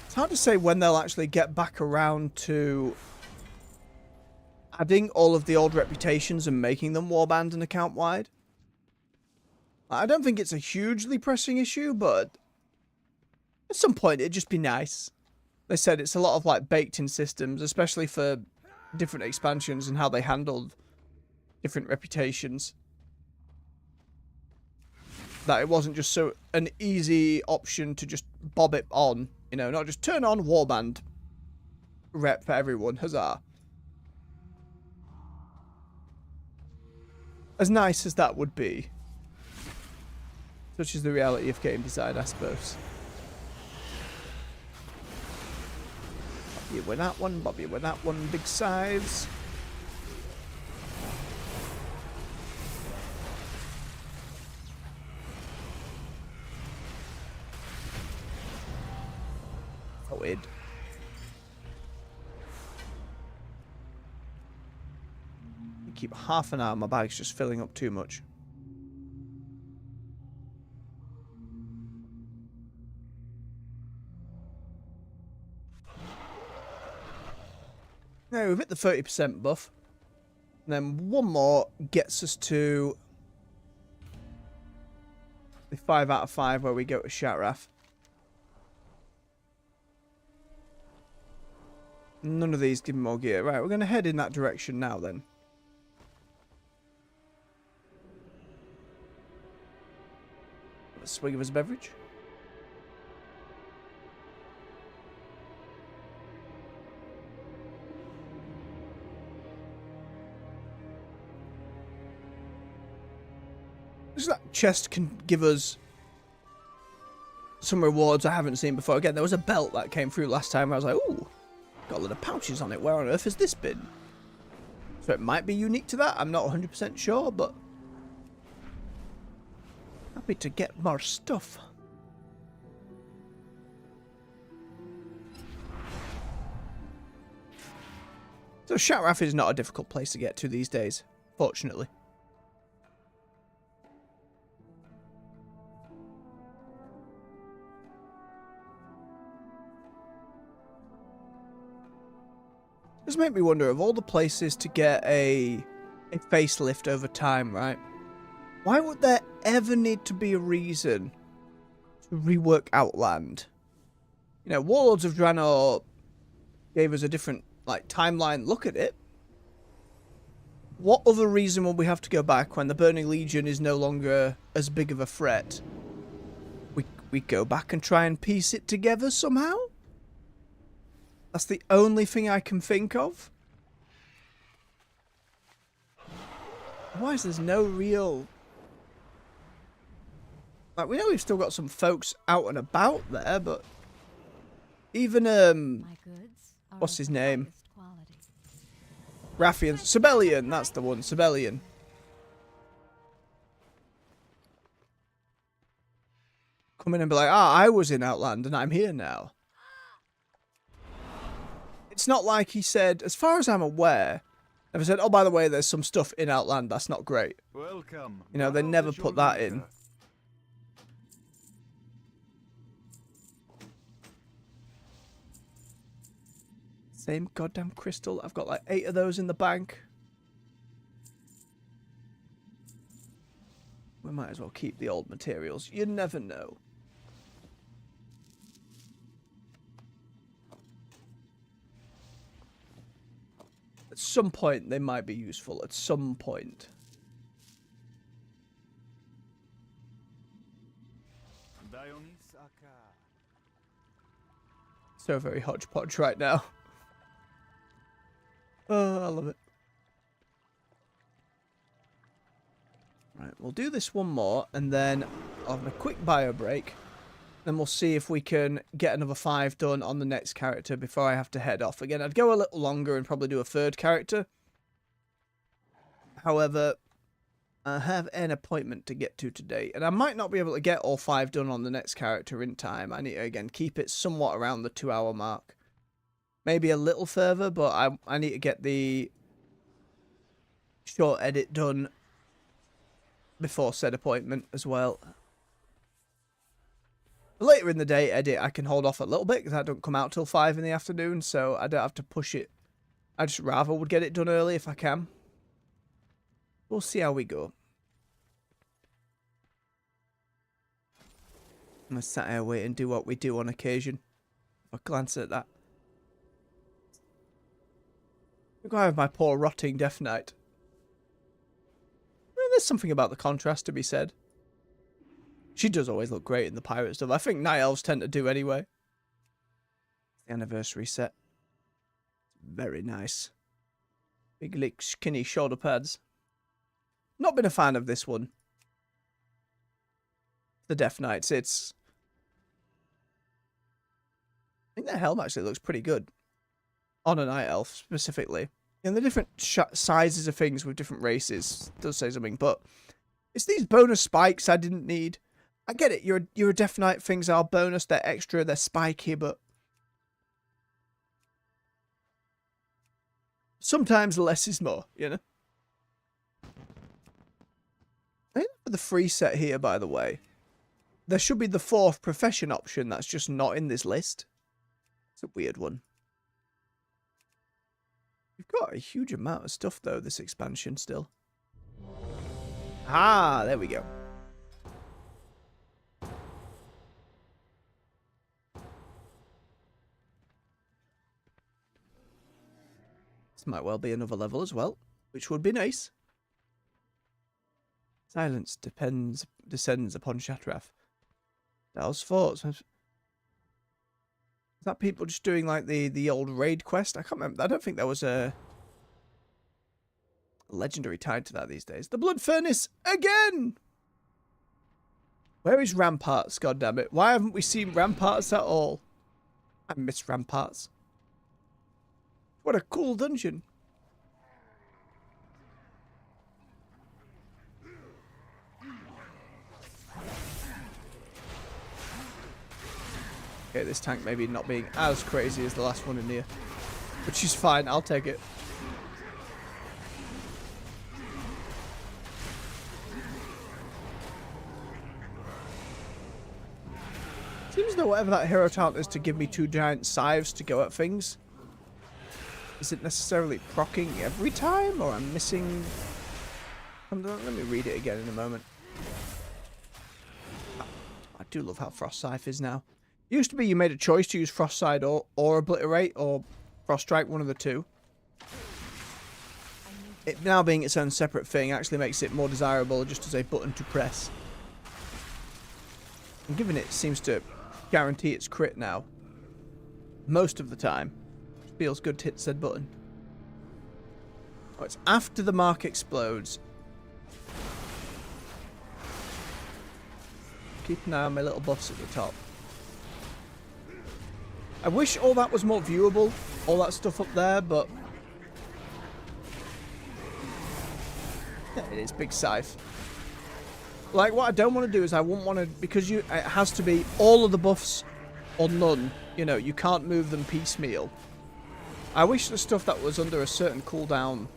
It's hard to say when they'll actually get back around to adding all of the old reputations and making them warband and account-wide. I don't think it's a hugely pressing issue, but at some point it'd just be nice. They said it's a lot of like baked-in systems, especially for different expansions and how they handled different reputations. That it wasn't just so an easy option to just bob it on, you know, not just turn on warband rep for everyone, huzzah. As nice as that would be. Such is the reality of game design, I suppose. Bob you with that one, bob you with that one, big scythes. Oh, weird. Keep half an hour, my bag's just filling up too much. Now we've hit the 30% buff. And then one more gets us to the 5 out of 5 where we go to Shatrath. None of these give me more gear. Right, we're going to head in that direction now then. A swig of his beverage. Just that chest can give us some rewards I haven't seen before. Again, there was a belt that came through last time. I was like, ooh, got a lot of pouches on it. Where on earth has this been? So it might be unique to that. I'm not 100% sure, but happy to get more stuff. So Shatrath is not a difficult place to get to these days, fortunately. This made me wonder, of all the places to get a facelift over time, right? Why would there ever need to be a reason to rework Outland? You know, Warlords of Draenor gave us a different, like, timeline look at it. What other reason would we have to go back when the Burning Legion is no longer as big of a threat? We go back and try and piece it together somehow? That's the only thing I can think of. Otherwise, there's no real... Like, we know we've still got some folks out and about there, but... Even, what's his name? Raffian. Sibelian, that's the one. Sibelian. Come in and be like, I was in Outland and I'm here now. It's not like he said, as far as I'm aware, never said, oh, by the way, there's some stuff in Outland that's not great. Welcome. You know, they never put that in. Same goddamn crystal. I've got like 8 of those in the bank. We might as well keep the old materials. You never know. At some point, they might be useful. At some point. So very hodgepodge right now. Oh, I love it. Right, we'll do this one more, and then I'll have a quick bio break. Then we'll see if we can get another 5 done on the next character before I have to head off. Again, I'd go a little longer and probably do a 3rd character. However, I have an appointment to get to today, and I might not be able to get all 5 done on the next character in time. I need to, again, keep it somewhat around the 2-hour mark. Maybe a little further, but I need to get the short edit done before said appointment as well. Later in the day edit, I can hold off a little bit because that don't come out till 5 in the afternoon, so I don't have to push it. I just rather would get it done early if I can. We'll see how we go. I'm gonna sat here wait and do what we do on occasion. I'll glance at that. Look, I have my poor rotting Death Knight. There's something about the contrast to be said. She does always look great in the pirate stuff. I think Night Elves tend to do anyway. The anniversary set. Very nice. Big, like, skinny shoulder pads. Not been a fan of this one. The Death Knights. I think the helm actually looks pretty good. On a Night Elf, specifically. And the different sizes of things with different races does say something, but it's these bonus spikes I didn't need. I get it, you're a Death Knight, things are bonus, they're extra, they're spiky, but sometimes less is more, you know? I think for the free set here, by the way, there should be the 4th profession option that's just not in this list. It's a weird one. You've got a huge amount of stuff, though, this expansion still. Ah, there we go. This might well be another level as well, which would be nice. Silence descends upon Shatrath. Dal's thoughts. Is that people just doing like the old raid quest? I can't remember. I don't think there was a legendary tied to that these days. The Blood Furnace again! Where is Ramparts, goddammit? Why haven't we seen Ramparts at all? I miss Ramparts. What a cool dungeon. Okay, this tank maybe not being as crazy as the last one in here. Which is fine, I'll take it. Seems as though whatever that hero talent is to give me 2 giant scythes to go at things. Is it necessarily proccing every time, or I'm missing... Let me read it again in a moment. I do love how Frost Scythe is now. It used to be you made a choice to use Frost Scythe or Obliterate or Frost Strike, one of the two. It now being its own separate thing actually makes it more desirable just as a button to press. And given it seems to guarantee its crit now. Most of the time. It feels good to hit said button. Oh, it's after the mark explodes. Keep an eye on my little buffs at the top. I wish all that was more viewable, all that stuff up there, but... yeah, it is big scythe. Like, what I don't want to do is I wouldn't want to... because it has to be all of the buffs or none. You know, you can't move them piecemeal. I wish the stuff that was under a certain cooldown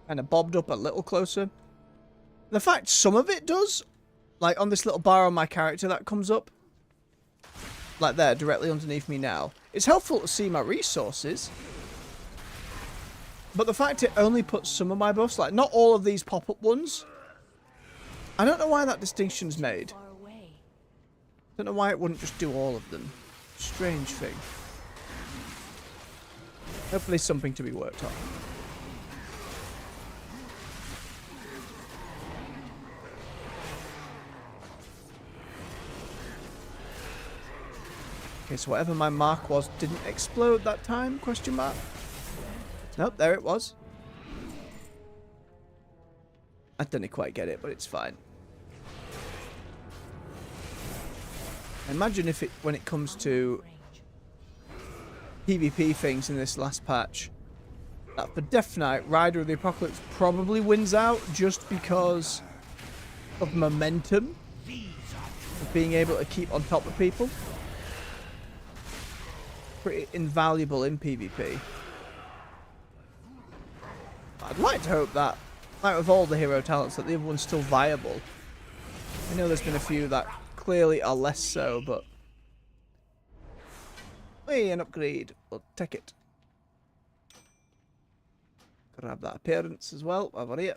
kind of bobbed up a little closer. The fact some of it does, like on this little bar on my character that comes up, like there, directly underneath me now. It's helpful to see my resources. But the fact it only puts some of my buffs, like not all of these pop-up ones. I don't know why that distinction's made. I don't know why it wouldn't just do all of them. Strange thing. Hopefully something to be worked on. Okay, so whatever my mark was didn't explode that time, question mark? Nope, there it was. I didn't quite get it, but it's fine. Imagine if when it comes to PvP things in this last patch, that for Death Knight, Rider of the Apocalypse probably wins out just because of momentum, of being able to keep on top of people. Pretty invaluable in PvP. I'd like to hope that, like with all the hero talents, that the other one's still viable. I know there's been a few that clearly are less so, but... Hey, an upgrade. We'll take it. Grab that appearance as well, over here.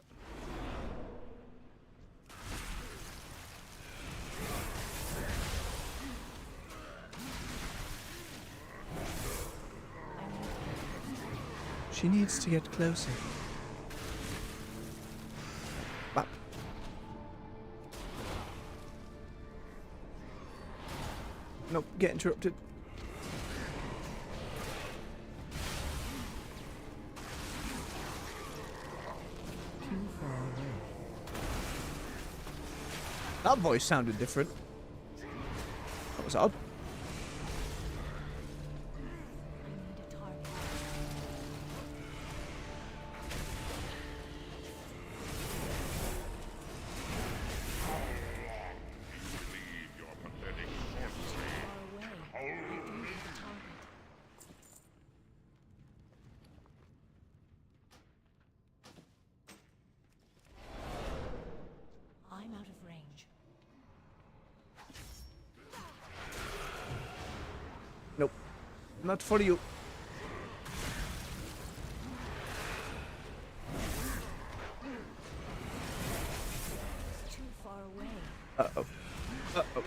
She needs to get closer. Bap. Nope, get interrupted. That voice sounded different. That was odd. Nope. Not for you. Too far away. Uh-oh. Uh-oh.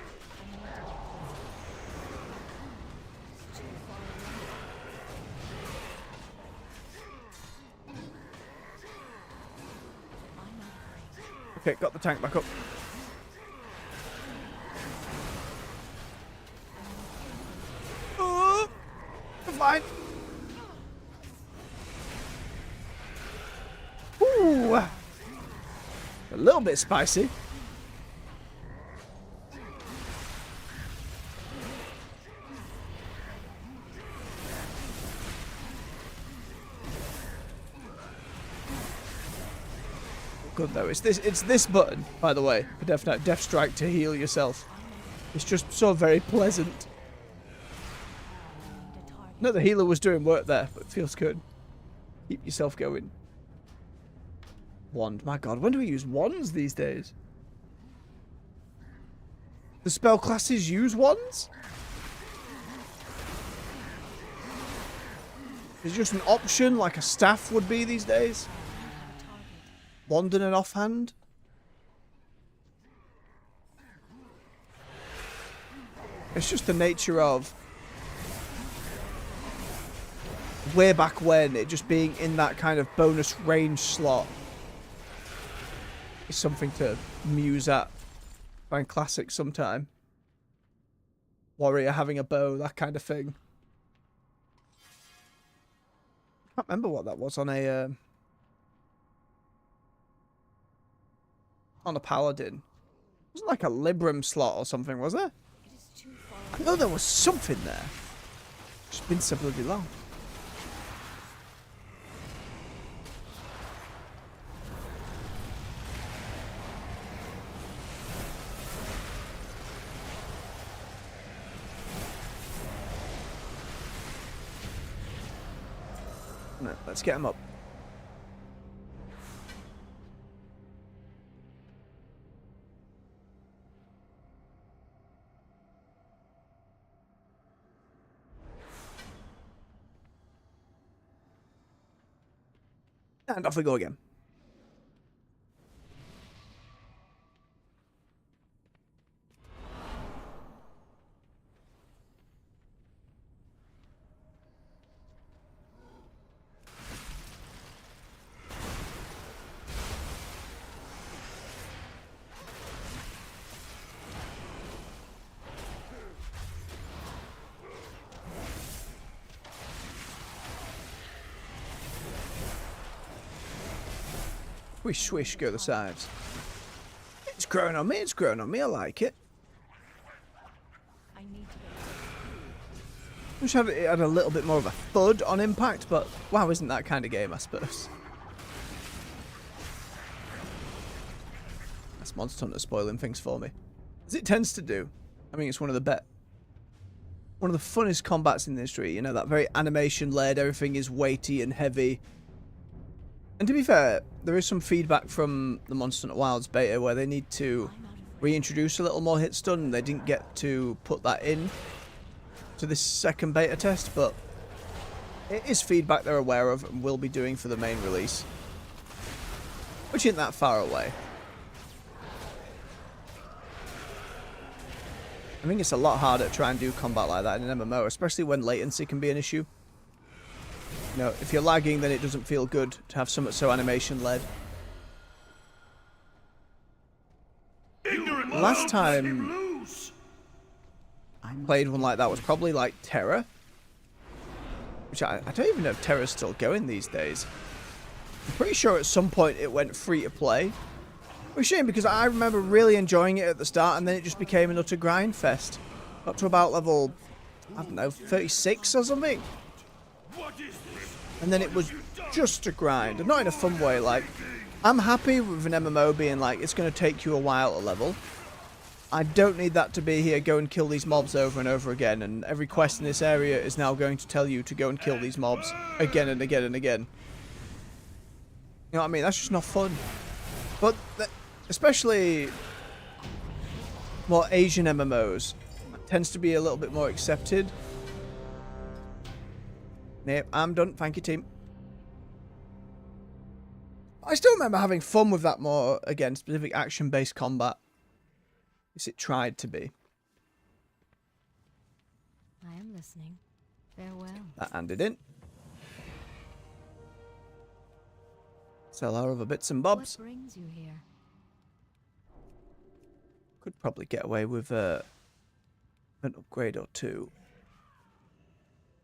Okay, got the tank back up. Fine. Ooh. A little bit spicy. Good though. It's this button, by the way, for Death Strike to heal yourself. It's just so very pleasant. No, the healer was doing work there, but it feels good. Keep yourself going. Wand. My god, when do we use wands these days? The spell classes use wands? Is it just an option like a staff would be these days? Wand and an offhand? It's just the nature of way back when, it just being in that kind of bonus range slot is something to muse at. Find classic sometime. Warrior having a bow, that kind of thing. I can't remember what that was on a paladin. It wasn't like a Libram slot or something, was there? I know there was something there. It's been so bloody long. No, let's get him up. And off we go again. Swish, swish, go the sides. It's growing on me, it's growing on me, I like it. I need to Wish it had a little bit more of a thud on impact, but wow, isn't that kind of game, I suppose. That's Monster Hunter spoiling things for me. As it tends to do. I mean, it's one of the funnest combats in the history, you know, that very animation-led, everything is weighty and heavy. And to be fair, there is some feedback from the Monster Hunter Wilds beta where they need to reintroduce a little more hit stun, and they didn't get to put that in to this second beta test, but it is feedback they're aware of and will be doing for the main release, which isn't that far away. I think it's a lot harder to try and do combat like that in an MMO, especially when latency can be an issue. You know, if you're lagging, then it doesn't feel good to have something so animation-led. Last time I played one like that was probably like Terra, which I don't even know if Terra's still going these days. I'm pretty sure at some point it went free to play. It's a shame because I remember really enjoying it at the start, and then it just became an utter grind fest. Got to about level, I don't know, 36 or something. And then it was just a grind, and not in a fun way. Like, I'm happy with an MMO being like, it's going to take you a while to level. I don't need that to be here, go and kill these mobs over and over again, and every quest in this area is now going to tell you to go and kill these mobs again and again and again. You know what I mean? That's just not fun. But especially more Asian MMOs tends to be a little bit more accepted. Yep, I'm done. Thank you, team. I still remember having fun with that more, again, specific action-based combat. Yes, it tried to be. I am listening. Farewell. That handed in. Sell our other bits and bobs. What brings you here? Could probably get away with an upgrade or two.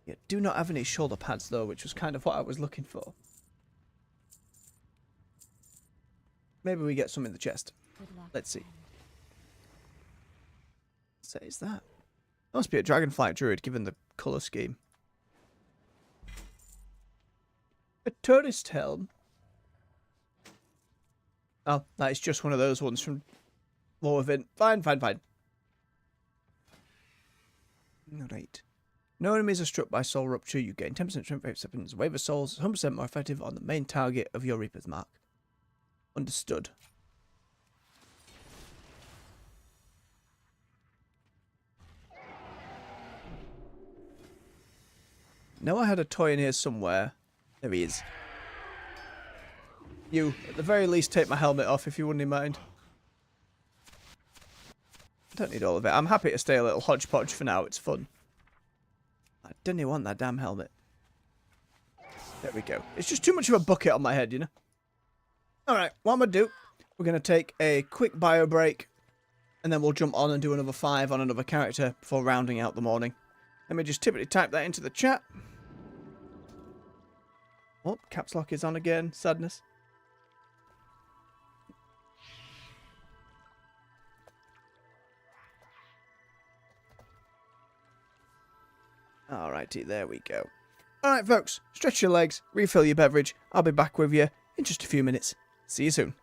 Yeah, do not have any shoulder pads though, which was kind of what I was looking for. Maybe we get some in the chest. Good luck. Let's see. What is that? That must be a dragonfly druid given the colour scheme. A tourist helm. Oh, that is just one of those ones from War Within. Fine, fine, fine. Alright. No enemies are struck by soul rupture. You gain 10% strength for 8 seconds. Wave of souls 100% more effective on the main target of your Reaper's Mark. Understood. Know I had a toy in here somewhere. There he is. You, at the very least, take my helmet off if you wouldn't mind. I don't need all of it. I'm happy to stay a little hodgepodge for now. It's fun. I didn't even want that damn helmet. There we go. It's just too much of a bucket on my head, you know? Alright, what I'm going to do, we're going to take a quick bio break, and then we'll jump on and do another 5 on another character before rounding out the morning. Let me just typically type that into the chat. Oh, caps lock is on again. Sadness. Alrighty, there we go. Alright, folks, stretch your legs, refill your beverage. I'll be back with you in just a few minutes. See you soon.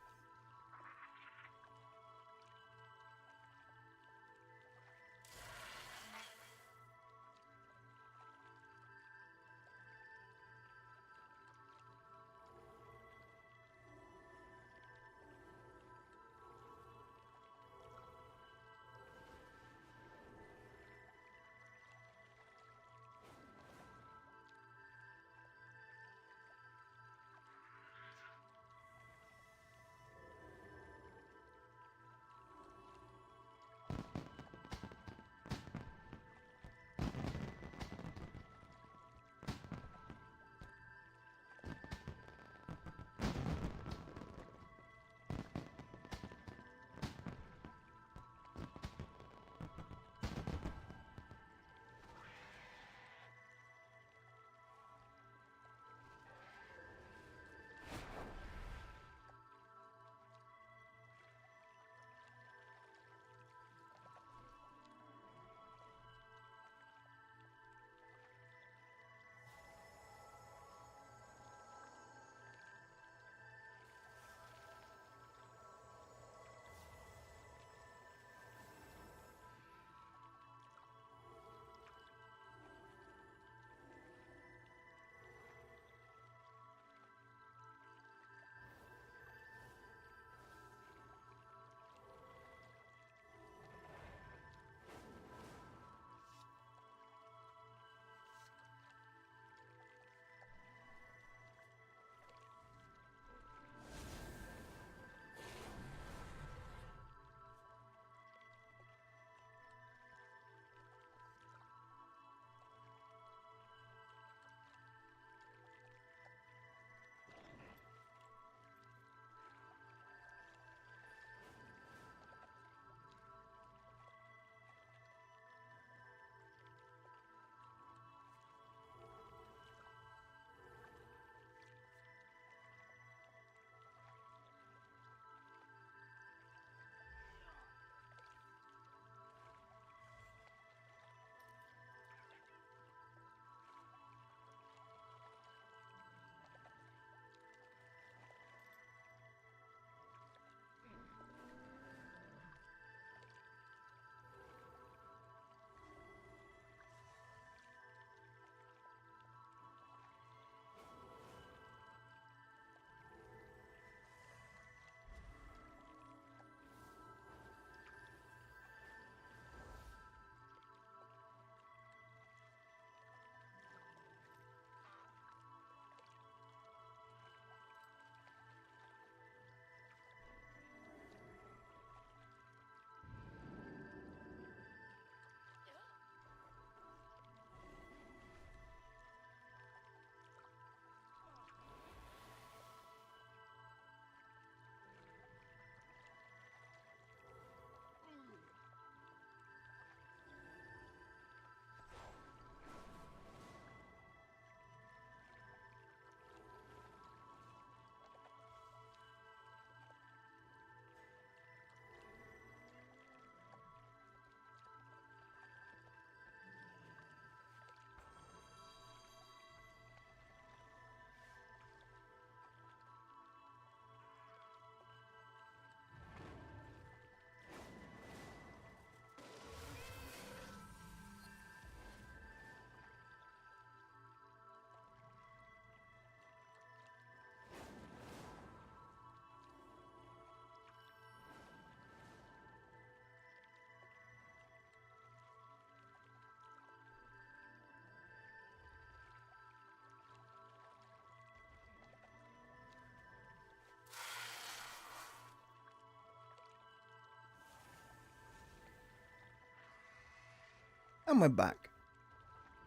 And we're back.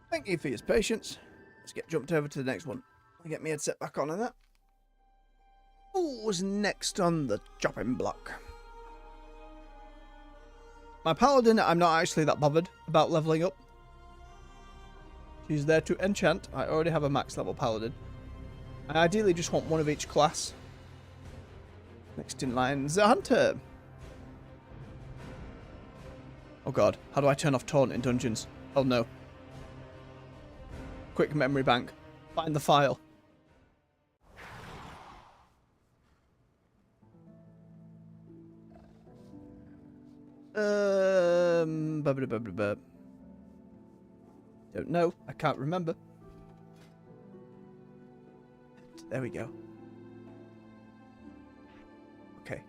Thank you for your patience. Let's get jumped over to the next one. I'll get my headset back on and that. What was next on the chopping block? My paladin, I'm not actually that bothered about leveling up. She's there to enchant. I already have a max level paladin. I ideally just want one of each class. Next in line, the hunter. Oh god, how do I turn off taunt in dungeons? Oh no. Quick memory bank. Find the file. Don't know. I can't remember. There we go. Okay.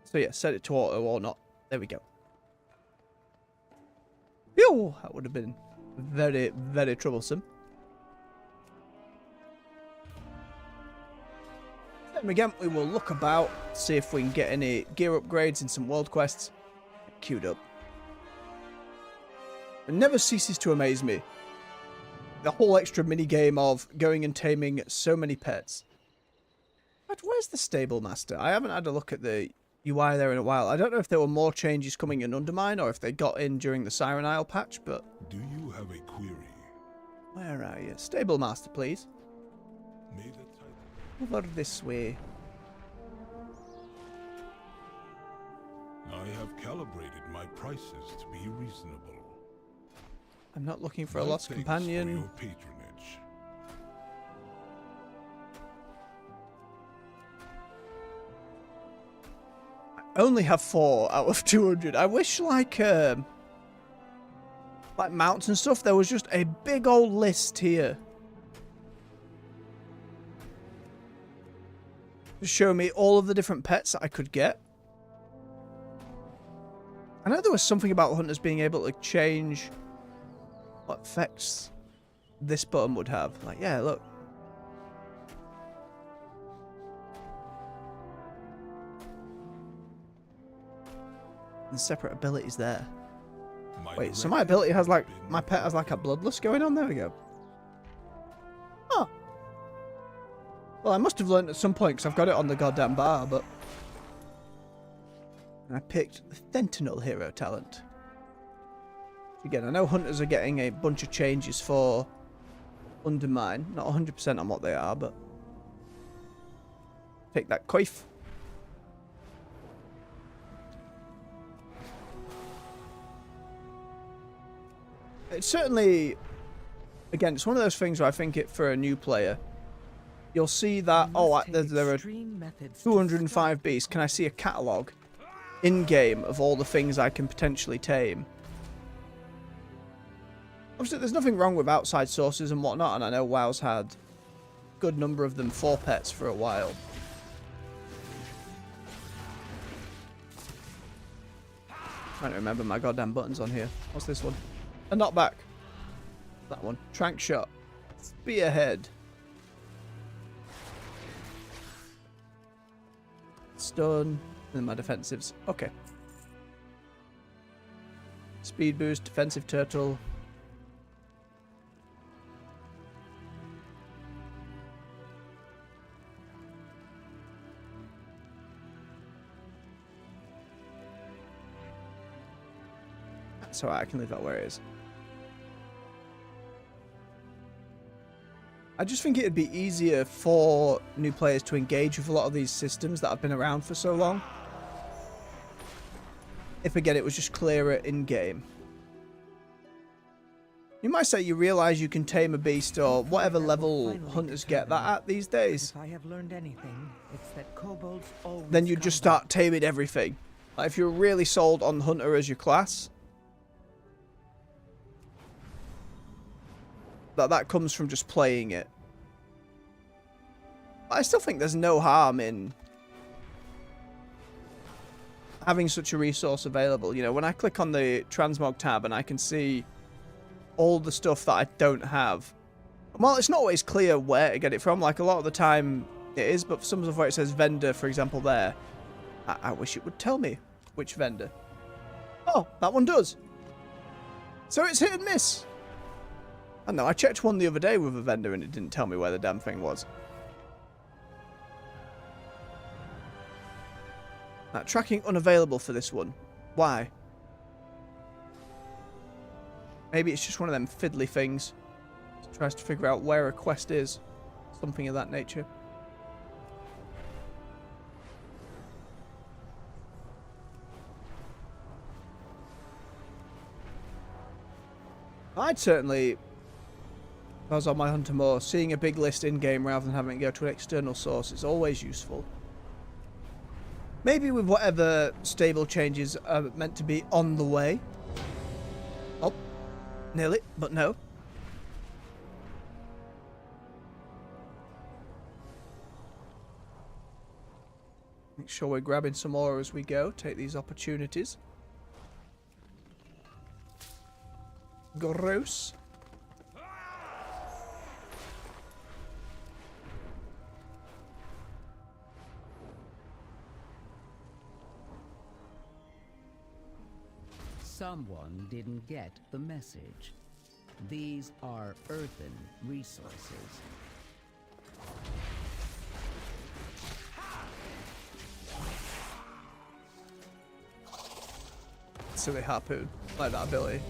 So yeah, set it to auto or not. There we go. Phew! That would have been very, very troublesome. Then again, we will look about, see if we can get any gear upgrades in some world quests. Queued up. It never ceases to amaze me. The whole extra mini-game of going and taming so many pets. But where's the stable master? I haven't had a look at the UI there in a while. I don't know if there were more changes coming in Undermine or if they got in during the Siren Isle patch, but... Do you have a query? Where are you? Stable master, please. May the title... Over this way. I have calibrated my prices to be reasonable. I'm not looking for a My lost thanks companion. For your patronage. I only have 4 out of 200. I wish like mounts and stuff, there was just a big old list here. To show me all of the different pets that I could get. I know there was something about hunters being able to change what effects this button would have. Like, yeah, look. And separate abilities there. Wait, so my ability has like, my pet has like a bloodlust going on? There we go. Oh. Well, I must have learned at some point because I've got it on the goddamn bar, but... And I picked the Fentanyl hero talent. Again, I know hunters are getting a bunch of changes for Undermine. Not 100% on what they are, but... Take that coif. It's certainly... Again, it's one of those things where I think it for a new player. You'll see that, oh, there are 205 beasts. Can I see a catalogue in-game of all the things I can potentially tame? Obviously, there's nothing wrong with outside sources and whatnot, and I know WoW's had a good number of them for pets for a while. Trying to remember my goddamn buttons on here. What's this one? A knockback. That one. Trank shot. Spearhead. Stun. And my defensives. Okay. Speed boost. Defensive turtle. That's alright, I can leave that where it is. I just think it'd be easier for new players to engage with a lot of these systems that have been around for so long. If again it was just clearer in-game. You might say you realise you can tame a beast or whatever level hunters get that at these days. If I have learned anything, it's that kobolds always Then you just start taming everything. Like if you're really sold on hunter as your class, that comes from just playing it. But I still think there's no harm in having such a resource available. You know, when I click on the transmog tab and I can see all the stuff that I don't have. Well, it's not always clear where to get it from. Like a lot of the time it is, but for some of where it says vendor, for example, there, I wish it would tell me which vendor. Oh, that one does. So it's hit and miss. I know, I checked one the other day with a vendor and it didn't tell me where the damn thing was. Tracking unavailable for this one. Why? Maybe it's just one of them fiddly things. It tries to figure out where a quest is. Something of that nature. I'd certainly, if I was on my Hunter more, seeing a big list in-game rather than having to go to an external source is always useful. Maybe with whatever stable changes are meant to be on the way. Oh, nearly, but no. Make sure we're grabbing some more as we go. Take these opportunities. Gross. Someone didn't get the message. These are earthen resources. Silly harpoon. Like that ability.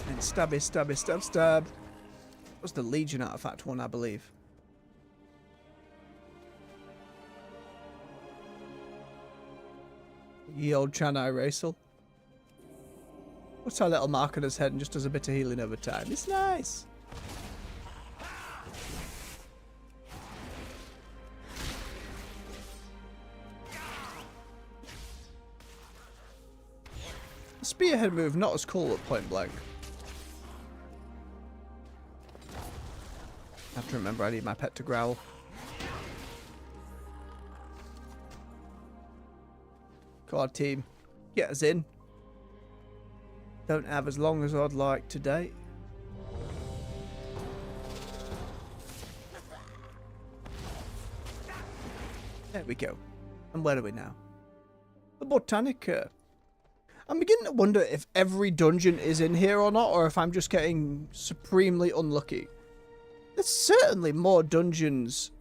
And stabby, stabby, stab, stab. That was the Legion artifact one, I believe. Ye old Channai Racel. Puts our little mark on his head and just does a bit of healing over time. It's nice. The spearhead move, not as cool at point blank. I have to remember I need my pet to growl. God, team, get us in. Don't have as long as I'd like today. There we go. And where are we now? The Botanica. I'm beginning to wonder if every dungeon is in here or not, or if I'm just getting supremely unlucky. There's certainly more dungeons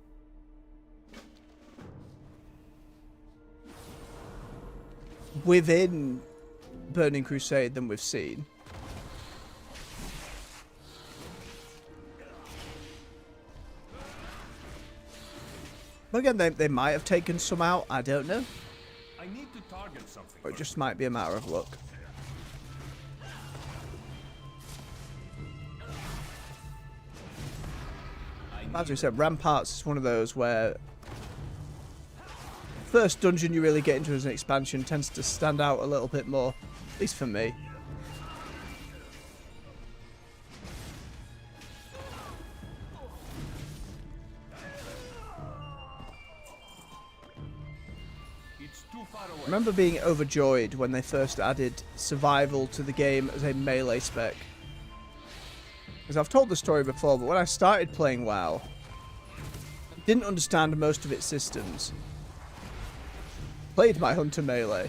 within Burning Crusade than we've seen. But again, they might have taken some out, I don't know. I need to target something. Or it just might be a matter of luck. As we said, Ramparts is one of those where first dungeon you really get into as an expansion tends to stand out a little bit more, at least for me. I remember being overjoyed when they first added survival to the game as a melee spec. Because I've told the story before, but when I started playing WoW, I didn't understand most of its systems. Played my Hunter melee.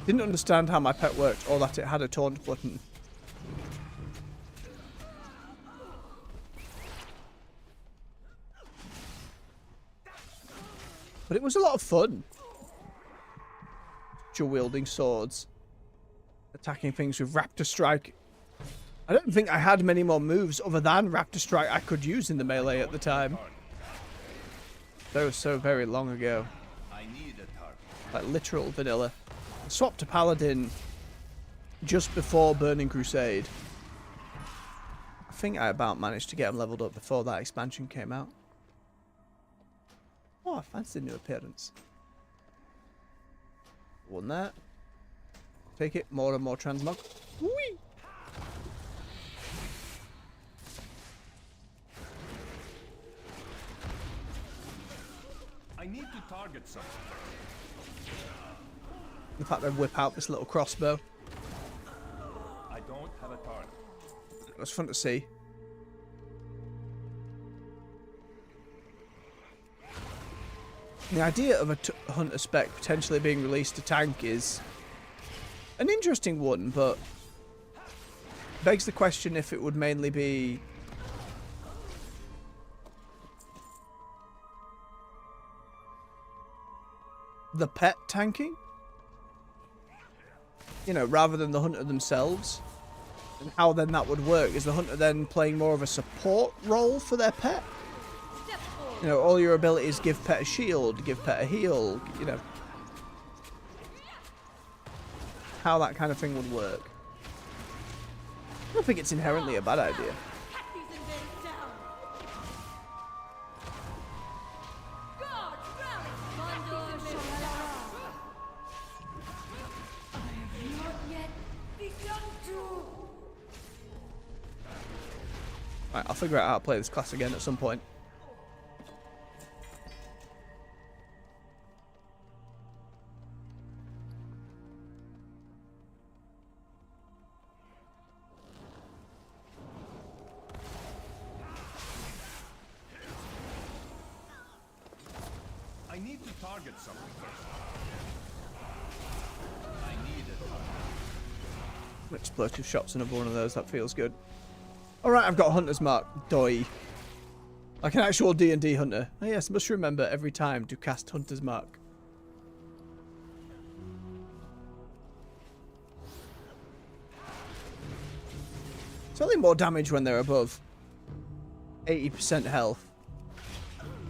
Didn't understand how my pet worked or that it had a taunt button. But it was a lot of fun. Dual wielding swords. Attacking things with Raptor Strike. I don't think I had many more moves other than Raptor Strike I could use in the melee at the time. That was so very long ago. Like literal vanilla. I swapped to Paladin just before Burning Crusade. I think I about managed to get him leveled up before that expansion came out. Oh, I fancy the new appearance. Won that. Take it. More and more transmog. Whee! I need to target something. The fact they whip out this little crossbow. I don't have a target. It was fun to see. The idea of a Hunter spec potentially being released to tank is an interesting one, but begs the question if it would mainly be the pet tanking, you know, rather than the hunter themselves. And how then that would work? Is the hunter then playing more of a support role for their pet? You know, all your abilities give pet a shield, give pet a heal, you know. How that kind of thing would work. I don't think it's inherently a bad idea. Right, I'll figure out how to play this class again at some point. I need to target something first. I need it. Explosive shots, another one of those. That feels good. Alright, I've got Hunter's Mark. Doi. Like an actual D&D hunter. Oh yes, must remember every time to cast Hunter's Mark. It's only more damage when they're above 80% health.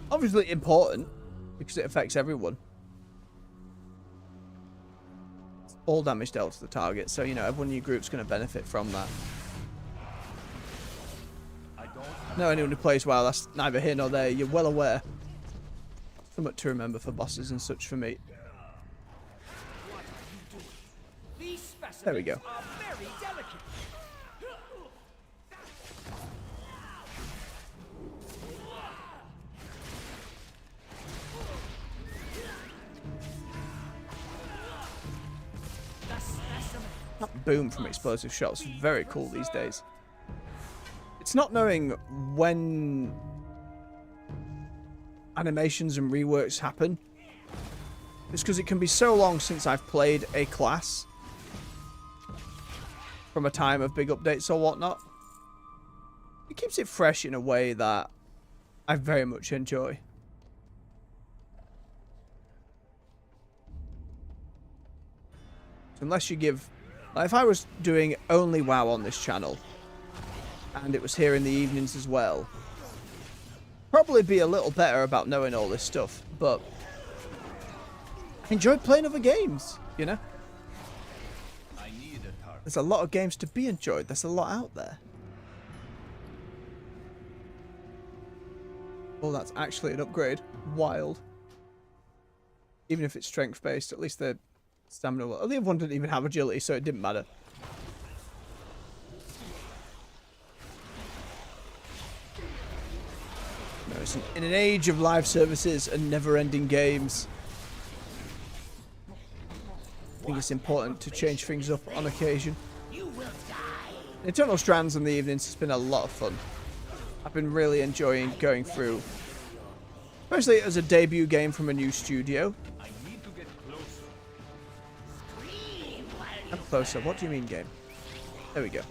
Obviously important, because it affects everyone. All damage dealt to the target, so you know everyone in your group's going to benefit from that. No, anyone who plays WoW, that's neither here nor there. You're well aware. Something to remember for bosses and such for me. There we go. That boom from explosive shots is very cool these days. It's not knowing when animations and reworks happen. It's because it can be so long since I've played a class from a time of big updates or whatnot. It keeps it fresh in a way that I very much enjoy. So unless you give... Like if I was doing only WoW on this channel, and it was here in the evenings as well, probably be a little better about knowing all this stuff, but I enjoy playing other games, you know? There's a lot of games to be enjoyed. There's a lot out there. Oh, that's actually an upgrade. Wild. Even if it's strength based, at least the stamina will... Oh, the other one didn't even have agility, so it didn't matter. No, it's in an age of live services and never-ending games, I think it's important to change things up on occasion. Eternal Strands in the evenings has been a lot of fun. I've been really enjoying going through, especially as a debut game from a new studio. I need to get closer. I'm closer. What do you mean, game? There we go.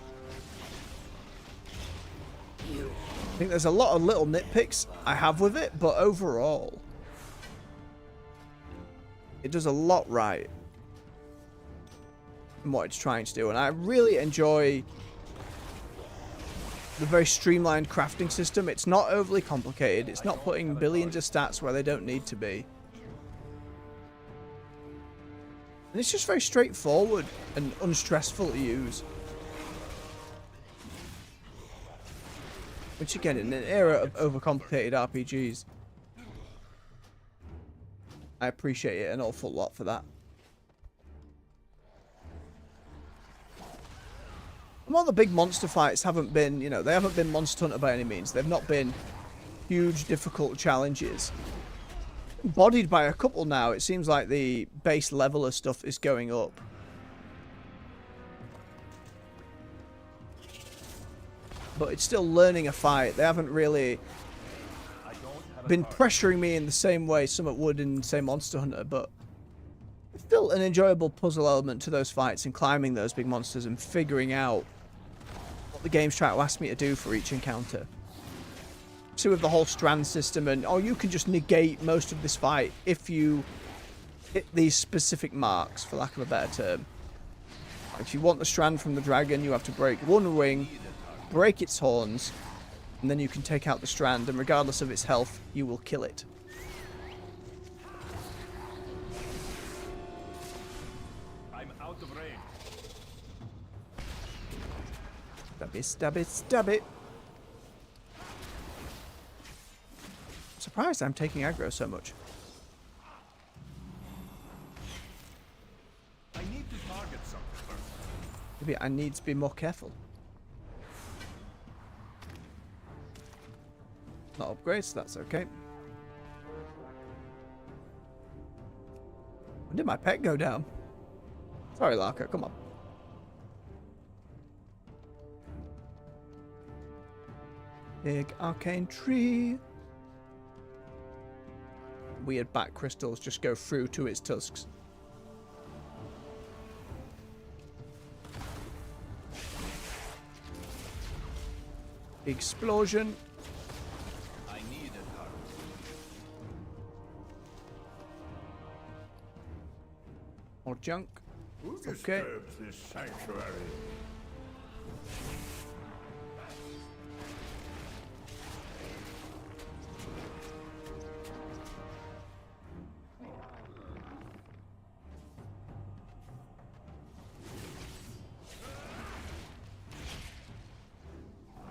I think there's a lot of little nitpicks I have with it, but overall, it does a lot right in what it's trying to do, and I really enjoy the very streamlined crafting system. It's not overly complicated. It's not putting billions of stats where they don't need to be. And it's just very straightforward and unstressful to use. Which again, in an era of overcomplicated RPGs, I appreciate it an awful lot for that. And while the big monster fights haven't been, you know, they haven't been Monster Hunter by any means. They've not been huge, difficult challenges. Embodied by a couple now, it seems like the base level of stuff is going up. But it's still learning a fight. They haven't really been pressuring me in the same way some would in, say, Monster Hunter, but Still an enjoyable puzzle element to those fights and climbing those big monsters and figuring out what the game's trying to ask me to do for each encounter. So with the whole strand system and, oh, you can just negate most of this fight if you hit these specific marks, for lack of a better term. If you want the strand from the dragon, you have to break one wing, break its horns, and then you can take out the strand, and regardless of its health, you will kill it. I'm out of range. Stab it, stab it, stab it. I'm surprised I'm taking aggro so much. I need to target something first. Maybe I need to be more careful. Not upgrades, that's okay. When did my pet go down? Sorry, Larka, come on. Big arcane tree. Weird bat crystals just go through to its tusks. Explosion. I need a target. More junk. Who It's okay. disturbs this sanctuary?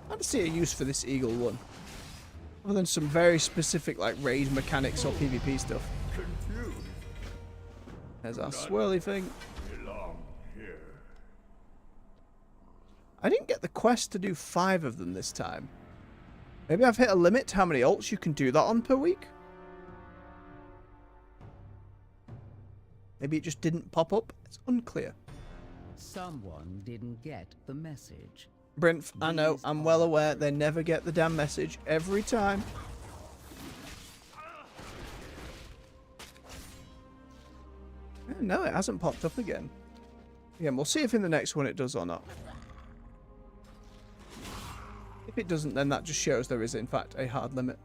I don't see a use for this eagle one. Other than some very specific like raid mechanics or PvP stuff. Confused. There's our swirly thing. Belong here. I didn't get the quest to do 5 of them this time. Maybe I've hit a limit to how many ults you can do that on per week? Maybe it just didn't pop up? It's unclear. Someone didn't get the message. Brynth, I know, I'm well aware they never get the damn message every time. No, it hasn't popped up again. Again, we'll see if in the next one it does or not. If it doesn't, then that just shows there is in fact a hard limit.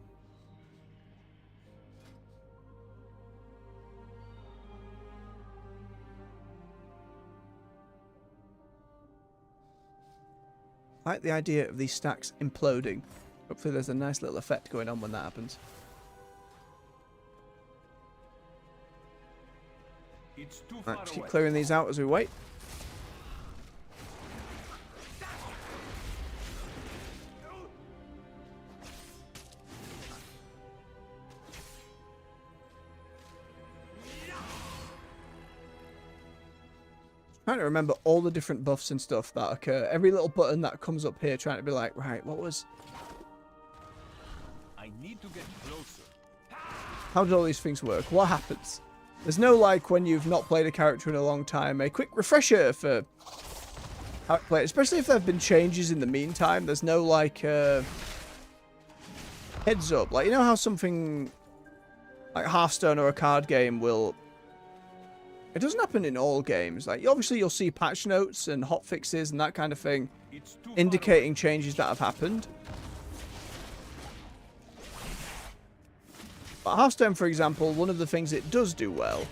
I like the idea of these stacks imploding. Hopefully there's a nice little effect going on when that happens. It's too Right, far just keep away. clearing these out as we wait. Trying to remember all the different buffs and stuff that occur. Every little button that comes up here, trying to be like, right, what was... I need to get closer. How do all these things work? What happens? There's no, like, when you've not played a character in a long time, a quick refresher for how to play it. Especially if there have been changes in the meantime. There's no, like, heads up. Like, you know how something like Hearthstone or a card game will... It doesn't happen in all games. Like, obviously you'll see patch notes and hotfixes and that kind of thing It's too indicating changes that have happened. But Hearthstone, for example, one of the things it does do well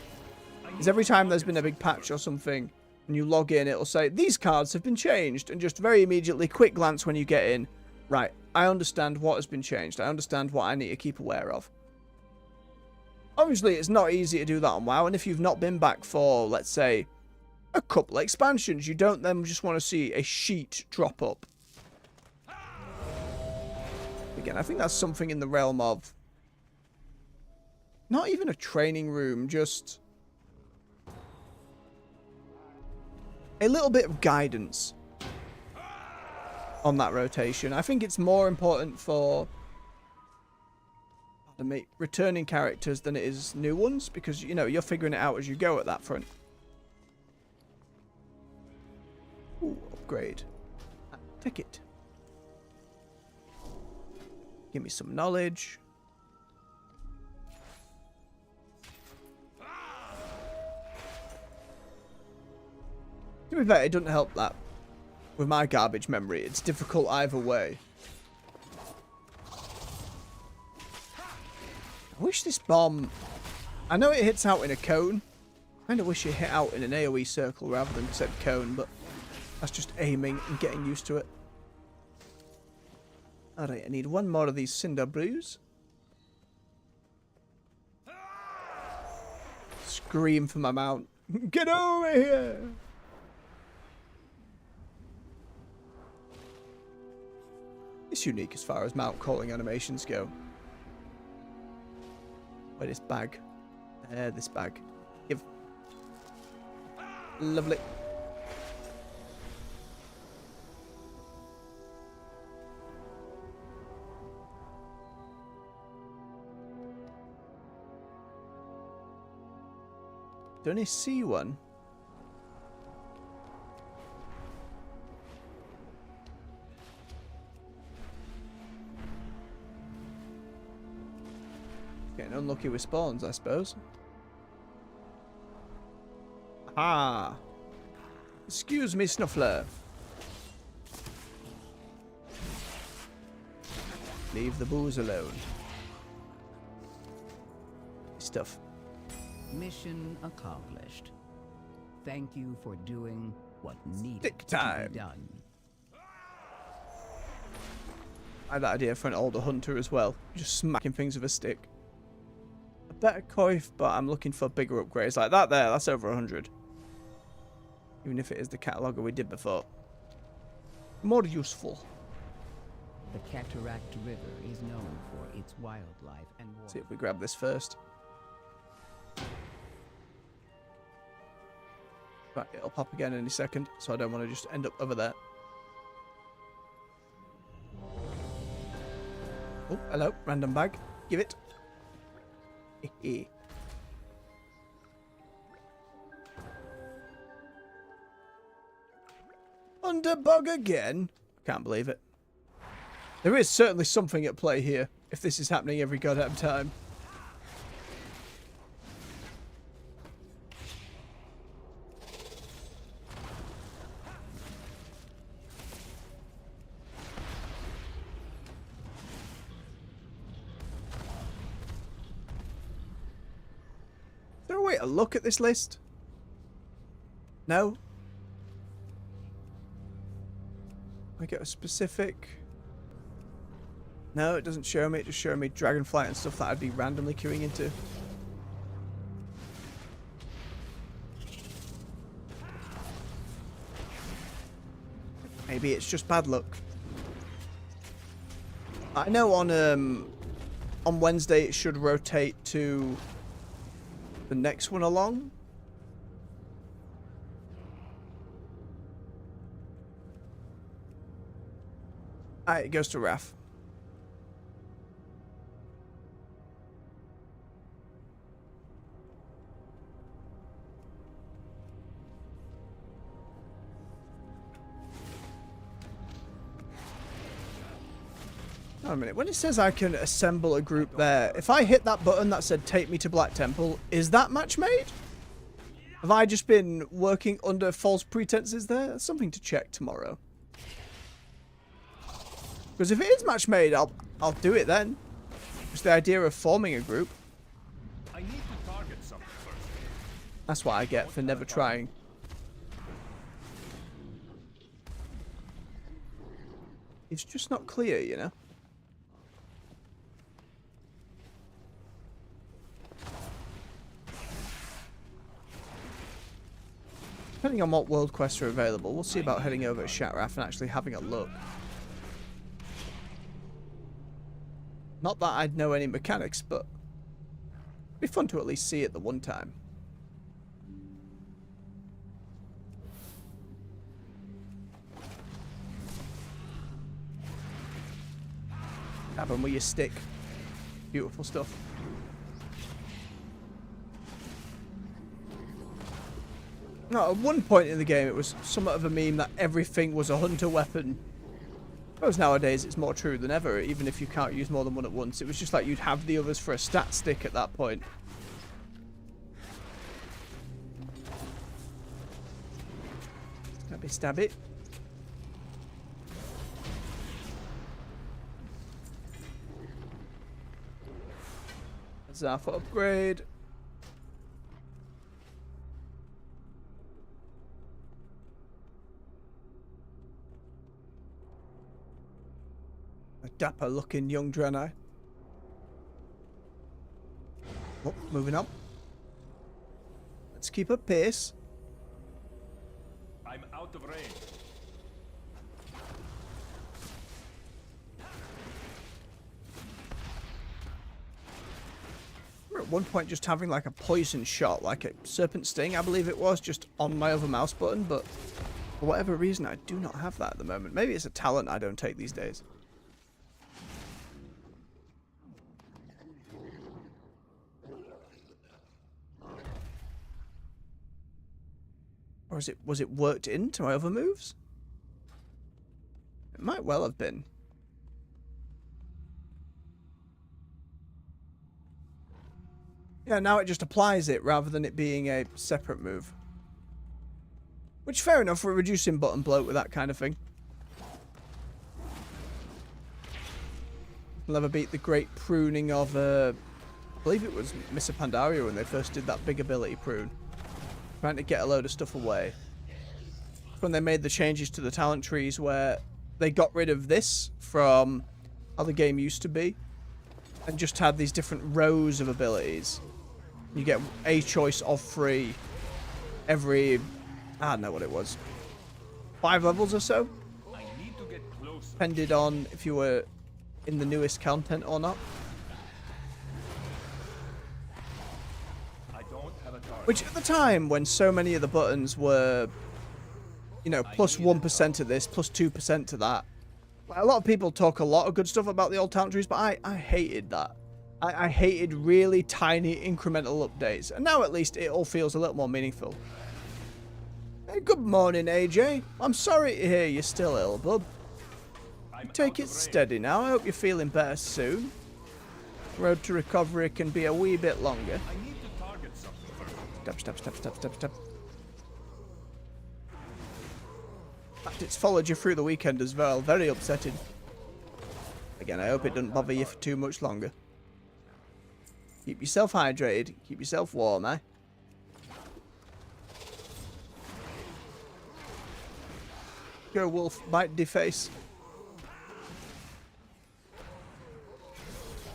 is every time there's been a big patch or something and you log in, it'll say, these cards have been changed, and just very immediately, quick glance when you get in, right, I understand what has been changed. I understand what I need to keep aware of. Obviously, it's not easy to do that on WoW, and if you've not been back for, let's say, a couple expansions, you don't then just want to see a sheet drop up. Again, I think that's something in the realm of not even a training room, just a little bit of guidance on that rotation. I think it's more important for returning characters than it is new ones, because, you know, you're figuring it out as you go at that front. Ooh, upgrade. Ticket. Give me some knowledge. be fair, it doesn't help that with my garbage memory. It's difficult either way. I wish this bomb... I know it hits out in a cone. I kind of wish it hit out in an AoE circle rather than said cone, but that's just aiming and getting used to it. Alright, I need one more of these cinder brews. Scream for my mount. Get over here! It's unique as far as mount calling animations go. Where this bag? This bag. Give. Lovely. Don't I see one? Getting unlucky with spawns, I suppose. Ah. Excuse me, Snuffler. Leave the booze alone. Stuff. Mission accomplished. Thank you for doing what needed Stick to time. be done. I had that idea for an older hunter as well. Just smacking things with a stick. A better coif, but I'm looking for bigger upgrades like that there. That's over 100. Even if it is the cataloger we did before. More useful. The Cataract River is known for its wildlife and water. See if we grab this first. Right, it'll pop again any second, so I don't want to just end up over there. Oh, hello, random bag. Give it. Underbug again? Can't believe it. There is certainly something at play here, if this is happening every goddamn time. Is there a way to look at this list? No? I get a specific... No, it doesn't show me. It just shows me Dragonflight and stuff that I'd be randomly queuing into. Maybe it's just bad luck. I know on Wednesday it should rotate to the next one along. It goes to Raph. Wait a minute, when it says I can assemble a group there, if I hit that button that said take me to Black Temple, is that match made? Have I just been working under false pretenses there? That's something to check tomorrow. Because if it is match made, I'll do it then. Just the idea of forming a group. I need to target something first. That's what I get for never trying. It's just not clear, you know? Depending on what world quests are available, we'll see about heading over to Shatraf and actually having a look. Not that I'd know any mechanics, but it'd be fun to at least see it the one time. Stab 'em with your stick. Beautiful stuff. No, at one point in the game it was somewhat of a meme that everything was a hunter weapon. I suppose nowadays it's more true than ever, even if you can't use more than one at once. It was just like you'd have the others for a stat stick at that point. Stabby, stab it. Azeroth upgrade. A dapper looking young Draenei. Oh, moving on. Let's keep up pace. I'm out of range. At one point just having like a poison shot, like a serpent sting, I believe it was, just on my other mouse button, but for whatever reason I do not have that at the moment. Maybe it's a talent I don't take these days. Or was it worked into my other moves? It might well have been. Yeah, now it just applies it rather than it being a separate move. Which, fair enough, we're reducing button bloat with that kind of thing. We'll never beat the great pruning of, I believe it was Mr. Pandaria when they first did that big ability prune. Trying to get a load of stuff away. When they made the changes to the talent trees where they got rid of this from how the game used to be. And just had these different rows of abilities. You get a choice of 3 every, I don't know what it was, 5 levels or so? I need to get closer. Depended on if you were in the newest content or not. I don't have a target. Which at the time, when so many of the buttons were, you know, plus 1% to this, plus 2% to that. A lot of people talk a lot of good stuff about the old talent trees, but I hated that. I hated really tiny incremental updates. And now at least it all feels a little more meaningful. Hey, good morning, AJ. I'm sorry to hear you're still ill, bub. Take it steady now. I hope you're feeling better soon. Road to recovery can be a wee bit longer. I need to target something first. Step, step, step, step, step, step. In fact, it's followed you through the weekend as well. Very upsetting. Again, I hope it doesn't bother you for too much longer. Keep yourself hydrated. Keep yourself warm, eh? Go, wolf. Bite the face.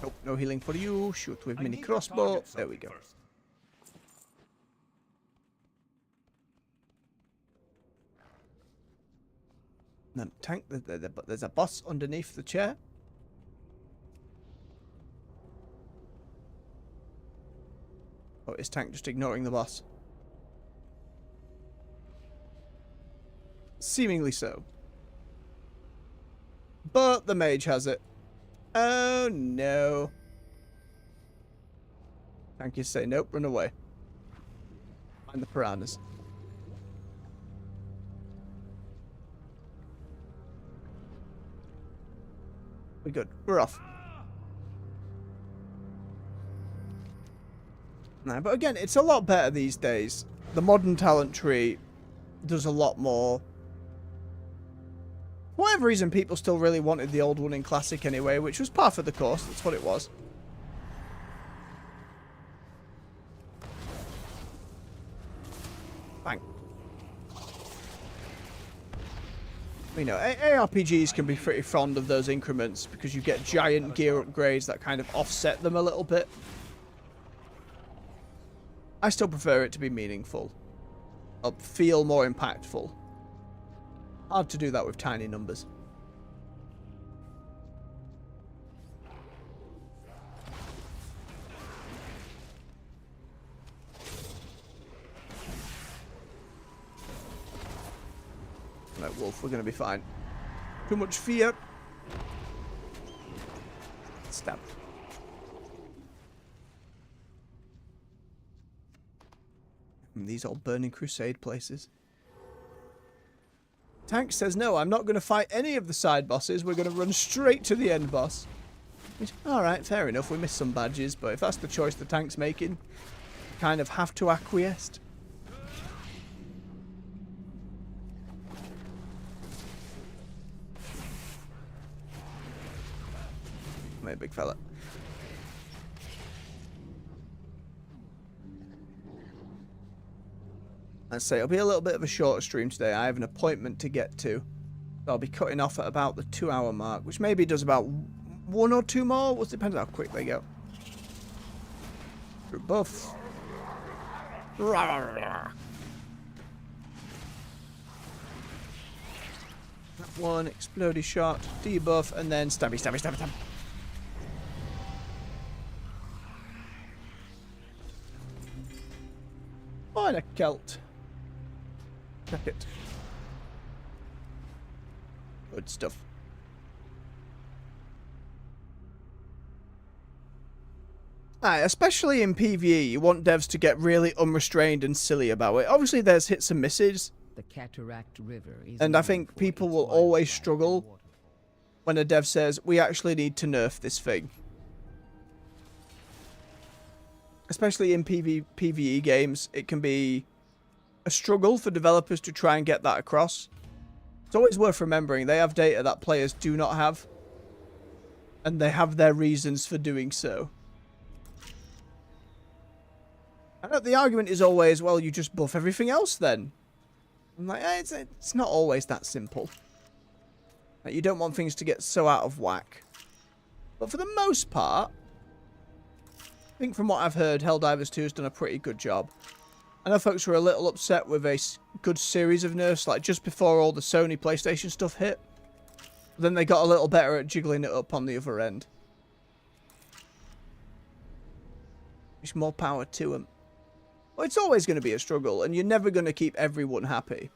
Oh, no healing for you. Shoot with mini crossbow. There we go. First. No, tank. There's a boss underneath the chair. Oh, is tank just ignoring the boss? Seemingly so. But the mage has it. Oh no. Tank is saying nope, run away. Find the piranhas. We're good. We're off. No, but again, it's a lot better these days. The modern talent tree does a lot more. For whatever reason, people still really wanted the old one in Classic anyway, which was par for the course. That's what it was. Bang. You know, ARPGs can be pretty fond of those increments because you get giant gear upgrades that kind of offset them a little bit. I still prefer it to be meaningful. Or feel more impactful. Hard to do that with tiny numbers. Right, wolf, we're going to be fine. Too much fear. Stab. These old Burning Crusade places. Tank says, no, I'm not going to fight any of the side bosses. We're going to run straight to the end boss. Alright, fair enough. We missed some badges, but if that's the choice the tank's making, kind of have to acquiesce. Come here, big fella. Let's say it'll be a little bit of a shorter stream today. I have an appointment to get to. So I'll be cutting off at about the 2-hour mark, which maybe does about 1 or 2 more. Well, it depends how quick they go. Buff. That one, explodey shot, debuff, and then stabby, stabby, stabby, stab. Oh, and a Celt. Check it. Good stuff. Aye, especially in PvE, you want devs to get really unrestrained and silly about it. Obviously, there's hits and misses. The Cataract River is And I known think for people its will always wildlife struggle and waterfalls. when a dev says, we actually need to nerf this thing. Especially in PvE games, it can be a struggle for developers to try and get that across. It's always worth remembering they have data that players do not have. And they have their reasons for doing so. And the argument is always, well, you just buff everything else then. I'm like, it's not always that simple. Like, you don't want things to get so out of whack. But for the most part, I think from what I've heard, Helldivers 2 has done a pretty good job. I know folks were a little upset with a good series of nerfs, like just before all the Sony PlayStation stuff hit. But then they got a little better at jiggling it up on the other end. Just more power to them. Well, it's always going to be a struggle, and you're never going to keep everyone happy.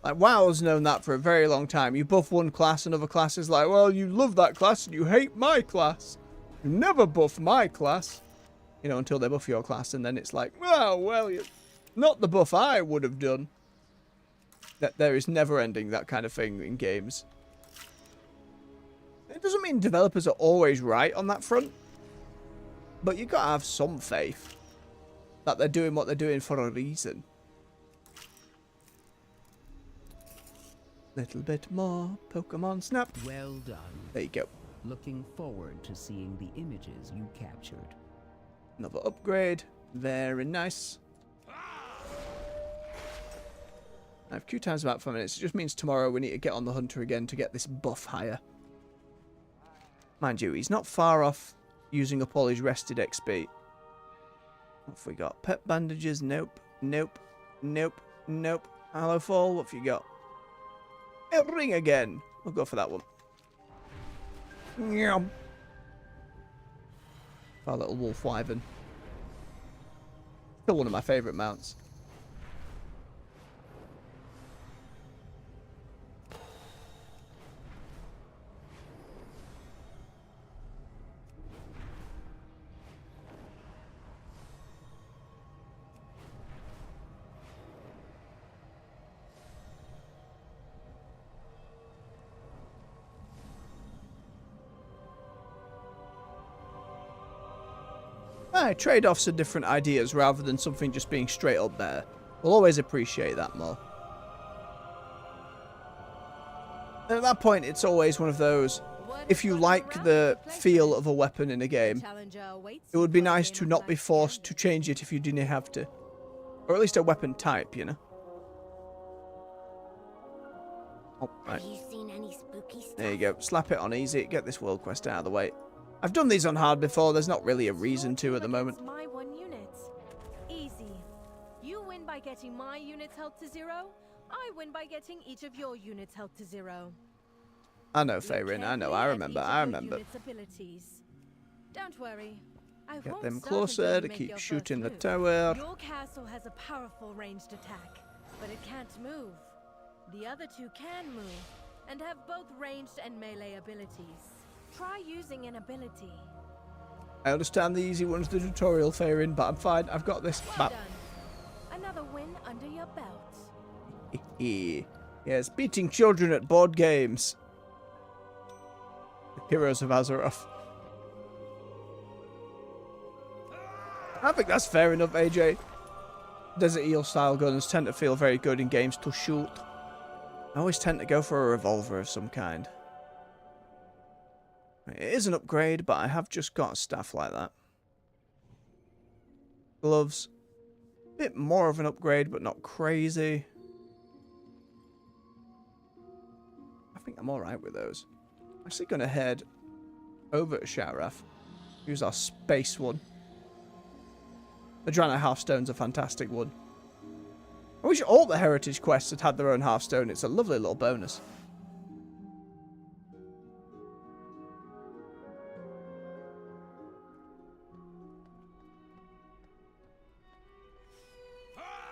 Like, WoW's known that for a very long time. You buff one class, another class is like, well, you love that class, and you hate my class. You never buff my class. You know, until they buff your class, and then it's like, oh, well, not the buff I would have done. That there is never ending that kind of thing in games. It doesn't mean developers are always right on that front. But you've got to have some faith that they're doing what they're doing for a reason. Little bit more Pokemon Snap. Well done. There you go. Looking forward to seeing the images you captured. Another upgrade. Very nice. I have queue times about 5 minutes. It just means tomorrow we need to get on the hunter again to get this buff higher. Mind you, he's not far off using up all his rested XP. What have we got? Pet bandages? Nope. Nope. Nope. Nope. Hollow Fall? What have you got? A ring again. We'll go for that one. Yum. Our little wolf wyvern. Still one of my favourite mounts. Trade-offs are different ideas rather than something just being straight up there. We'll always appreciate that more. And at that point, it's always one of those, if you like the feel of a weapon in a game, it would be nice to not be forced to change it if you didn't have to. Or at least a weapon type, you know? Oh, right. Have you seen any spooky stuff? There you go. Slap it on easy. Get this world quest out of the way. I've done these on hard before. There's not really a reason to at the moment. My 1 unit. Easy. You win by getting my units held to 0. I win by getting each of your units held to 0. I know, Feyrin. I know. I remember. I remember. Don't worry. I Get won't them stop closer until you to make keep your shooting the first tower. move. Your castle has a powerful ranged attack, but it can't move. The other two can move, and have both ranged and melee abilities. Try using an ability. I understand the easy one's the tutorial, Feyrin, but I'm fine. I've got this. Well done. Another win under your belt. Yes, beating children at board games. The heroes of Azeroth. I think that's fair enough, AJ. Desert Eel style guns tend to feel very good in games to shoot. I always tend to go for a revolver of some kind. It is an upgrade, but I have just got a staff like that. Gloves. Bit more of an upgrade, but not crazy. I think I'm alright with those. I'm actually going to head over to Sharath. Use our space one. The Drana Hearthstone's a fantastic one. I wish all the heritage quests had their own Hearthstone. It's a lovely little bonus.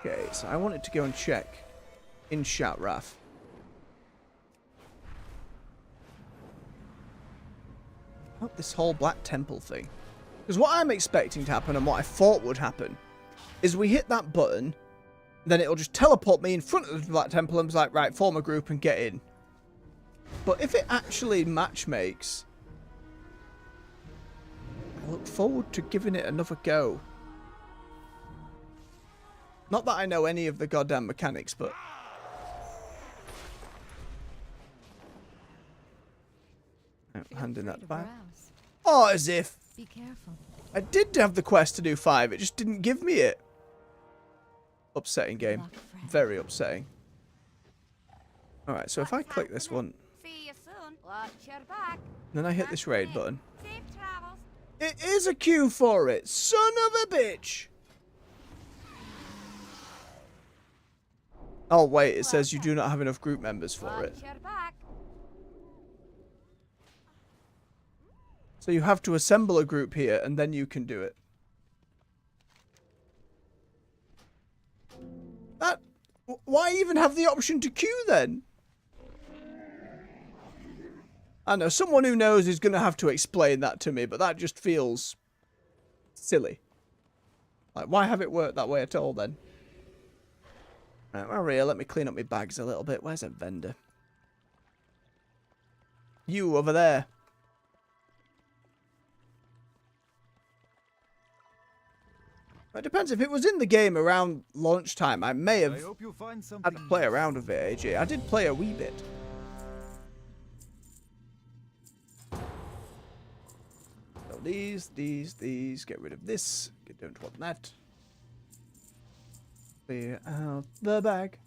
Okay, so I wanted to go and check in Sharath. About this whole Black Temple thing. Because what I'm expecting to happen and what I thought would happen is we hit that button, then it'll just teleport me in front of the Black Temple and be like, right, form a group and get in. But if it actually matchmakes, I look forward to giving it another go. Not that I know any of the goddamn mechanics, but... Oh, handing that back. Oh, as if... Be careful. I did have the quest to do 5, it just didn't give me it. Upsetting game. Very upsetting. Alright, so if I click this one, See you soon. Watch your back. then I hit this raid button. Safe travels. It is a queue for it, son of a bitch! Oh wait, it says you do not have enough group members for it. Watch your back. So you have to assemble a group here, and then you can do it. That... Why even have the option to queue, then? I know, someone who knows is going to have to explain that to me, but that just feels... silly. Like, why have it worked that way at all, then? Right, Maria, let me clean up my bags a little bit. Where's that vendor? You, over there. It depends. If it was in the game around launch time, I may have had to play around with it, AJ. I did play a wee bit. So these. Get rid of this. Don't want that. Clear out the bag.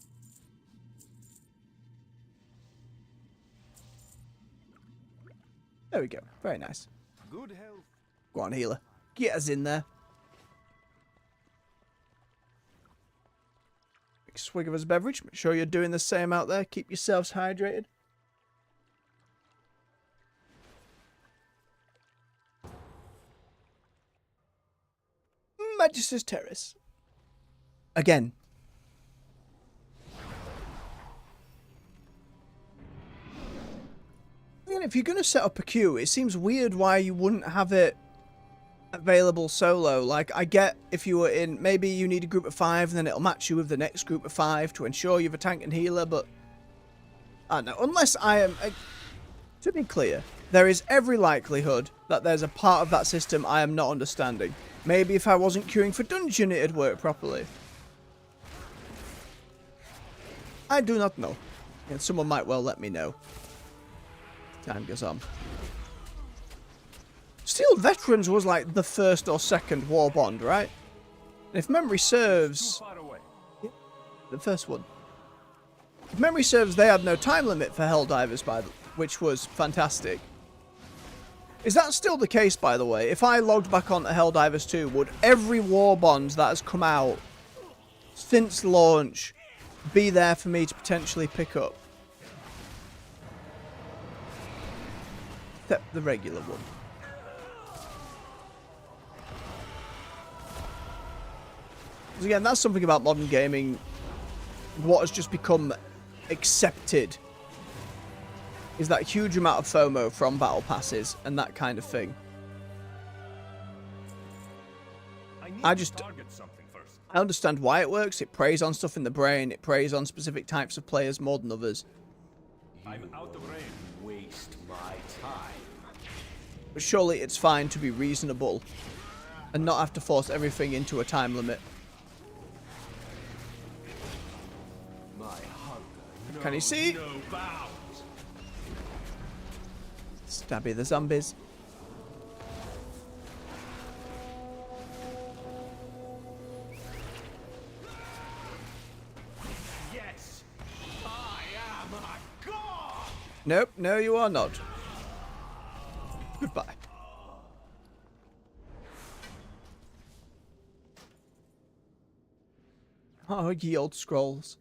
There we go. Very nice. Good health. Go on, healer. Get us in there. Big swig of his beverage. Make sure you're doing the same out there. Keep yourselves hydrated. Magister's Terrace. Again. Again, if you're going to set up a queue, it seems weird why you wouldn't have it available solo. Like, I get if you were in, maybe you need a group of 5 and then it'll match you with the next group of 5 to ensure you have a tank and healer, but I don't know. Unless I am... to be clear, there is every likelihood that there's a part of that system I am not understanding. Maybe if I wasn't queuing for dungeon it'd work properly. I do not know. And someone might well let me know. Time goes on. Steel Veterans was like the first or second war bond, right? And if memory serves... Yeah, the first one. If memory serves, they had no time limit for Helldivers, which was fantastic. Is that still the case, by the way? If I logged back onto Helldivers 2, would every war bond that has come out since launch be there for me to potentially pick up? Except the regular one. Because again, that's something about modern gaming. What has just become accepted is that huge amount of FOMO from battle passes and that kind of thing. I understand why it works. It preys on stuff in the brain. It preys on specific types of players more than others. I'm out of range. Waste my time. But surely it's fine to be reasonable and not have to force everything into a time limit. My hunger. Can you see? No bounds. Stabby the zombies. Yes, I am a god! Nope, no you are not. Goodbye. Oh, ye old scrolls.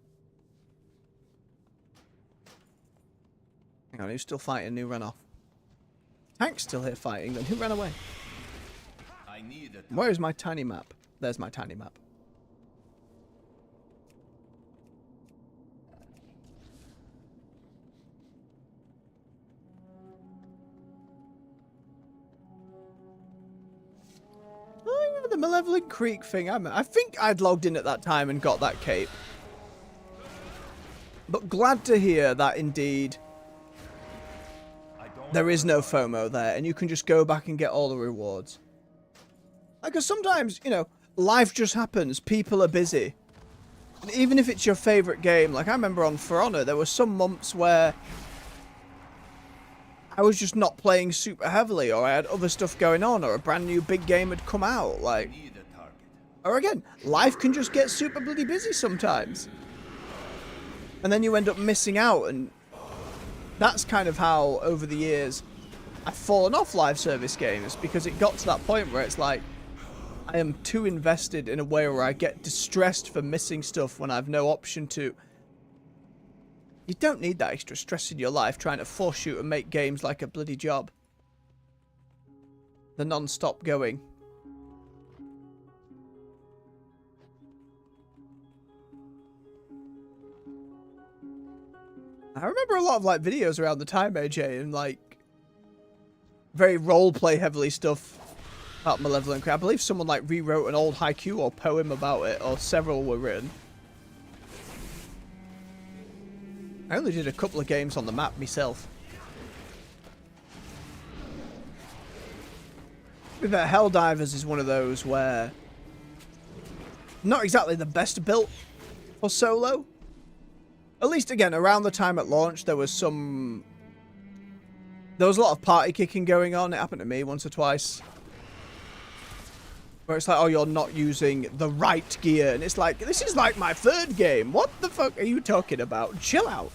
Hang on, who's still fighting? Who ran off? Tank's still here fighting, then who ran away? I need a Where is my tiny map? There's my tiny map. Oh yeah, the Malevolent Creek thing. I think I'd logged in at that time and got that cape. But glad to hear that indeed there is no FOMO there, and you can just go back and get all the rewards. Because sometimes, you know, life just happens. People are busy. And even if it's your favourite game, like I remember on For Honor, there were some months where I was just not playing super heavily, or I had other stuff going on, or a brand new big game had come out. Like, or again, life can just get super bloody busy sometimes. And then you end up missing out, and that's kind of how, over the years, I've fallen off live service games, because it got to that point where it's like, I am too invested in a way where I get distressed for missing stuff when I have no option to. You don't need that extra stress in your life trying to force you to make games like a bloody job. The non-stop going. I remember a lot of like videos around the time, AJ, and like very roleplay heavily stuff about Malevolent Creek. I believe someone like rewrote an old haiku or poem about it, or several were written. I only did a couple of games on the map myself. But Helldivers is one of those where not exactly the best built for solo. At least, again, around the time at launch, there was a lot of party kicking going on. It happened to me once or twice. Where it's like, oh, you're not using the right gear. And it's like, this is like my third game. What the fuck are you talking about? Chill out.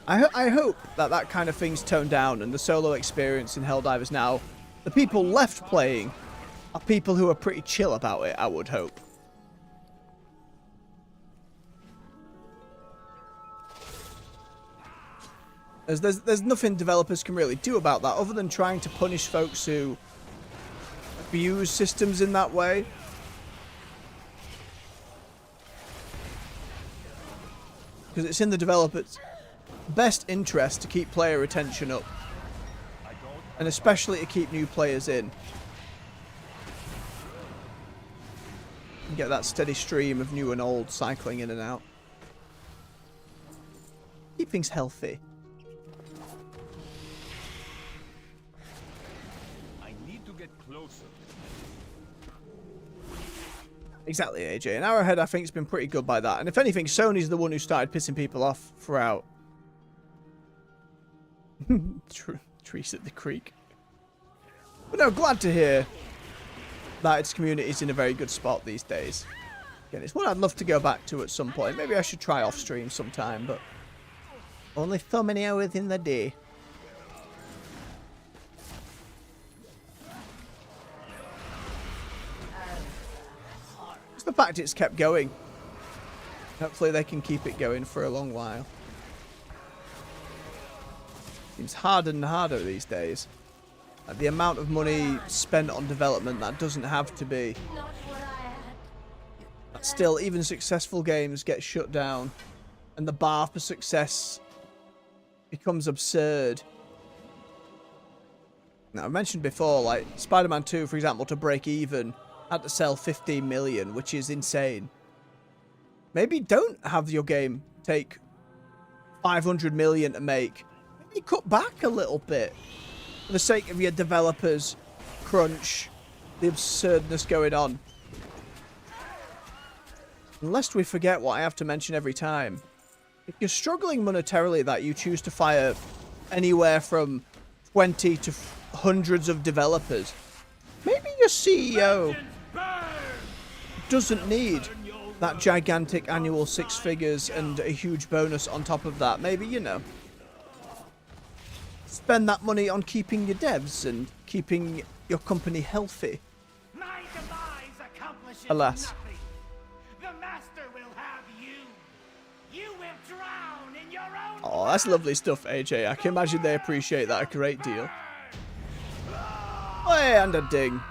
I hope that that kind of thing's toned down and the solo experience in Helldivers now, the people left playing are people who are pretty chill about it, I would hope. There's nothing developers can really do about that other than trying to punish folks who abuse systems in that way. Because it's in the developers' best interest to keep player retention up. And especially to keep new players in. And get that steady stream of new and old cycling in and out. Keep things healthy. Exactly, AJ. And Arrowhead, I think, has been pretty good by that. And if anything, Sony's the one who started pissing people off throughout. Trees at the creek. But no, glad to hear that its community is in a very good spot these days. Again, it's one I'd love to go back to at some point. Maybe I should try off stream sometime, but only so many hours in the day. The fact it's kept going. Hopefully they can keep it going for a long while. Seems harder and harder these days. Like the amount of money spent on development that doesn't have to be. But still, even successful games get shut down. And the bar for success becomes absurd. Now, I mentioned before, like Spider-Man 2, for example, to break even, had to sell 15 million, which is insane. Maybe don't have your game take 500 million to make. Maybe cut back a little bit for the sake of your developers, crunch, the absurdness going on. And lest we forget what I have to mention every time. If you're struggling monetarily that you choose to fire anywhere from 20 to hundreds of developers. Maybe your CEO doesn't need that gigantic annual 6 figures and a huge bonus on top of that. Maybe, you know, spend that money on keeping your devs and keeping your company healthy. My demise accomplishes Alas. nothing. The master will have you. You will drown in your own Oh, that's lovely stuff, AJ. I can imagine they appreciate that a great deal. Oh, and a ding.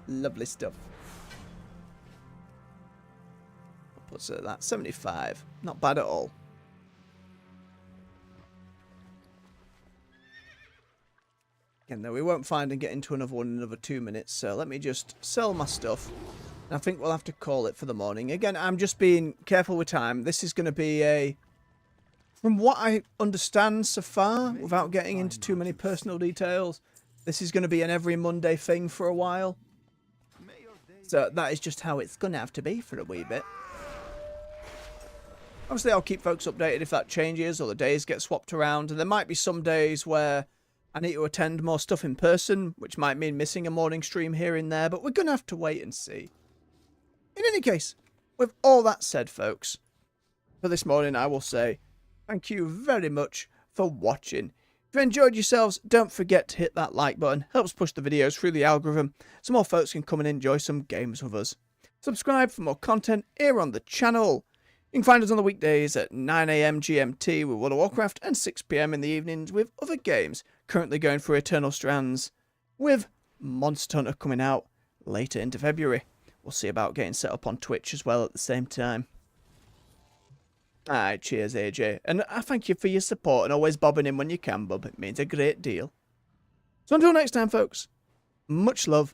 Lovely stuff. What's that? 75. Not bad at all. Again, though, we won't find and get into another one in another 2 minutes, so let me just sell my stuff. And I think we'll have to call it for the morning. Again, I'm just being careful with time. This is going to be a... From what I understand so far, without getting into too many personal details, this is going to be an every Monday thing for a while. So that is just how it's going to have to be for a wee bit. Obviously, I'll keep folks updated if that changes or the days get swapped around. And there might be some days where I need to attend more stuff in person, which might mean missing a morning stream here and there, but we're going to have to wait and see. In any case, with all that said, folks, for this morning, I will say thank you very much for watching. If you enjoyed yourselves, don't forget to hit that like button. Helps push the videos through the algorithm so more folks can come and enjoy some games with us. Subscribe for more content here on the channel. You can find us on the weekdays at 9 AM GMT with World of Warcraft and 6 PM in the evenings with other games. Currently going through Eternal Strands with Monster Hunter coming out later into February. We'll see about getting set up on Twitch as well at the same time. Alright, cheers AJ. And I thank you for your support and always bobbing in when you can, bub. It means a great deal. So until next time, folks, much love,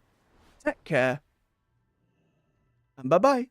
take care, and bye-bye.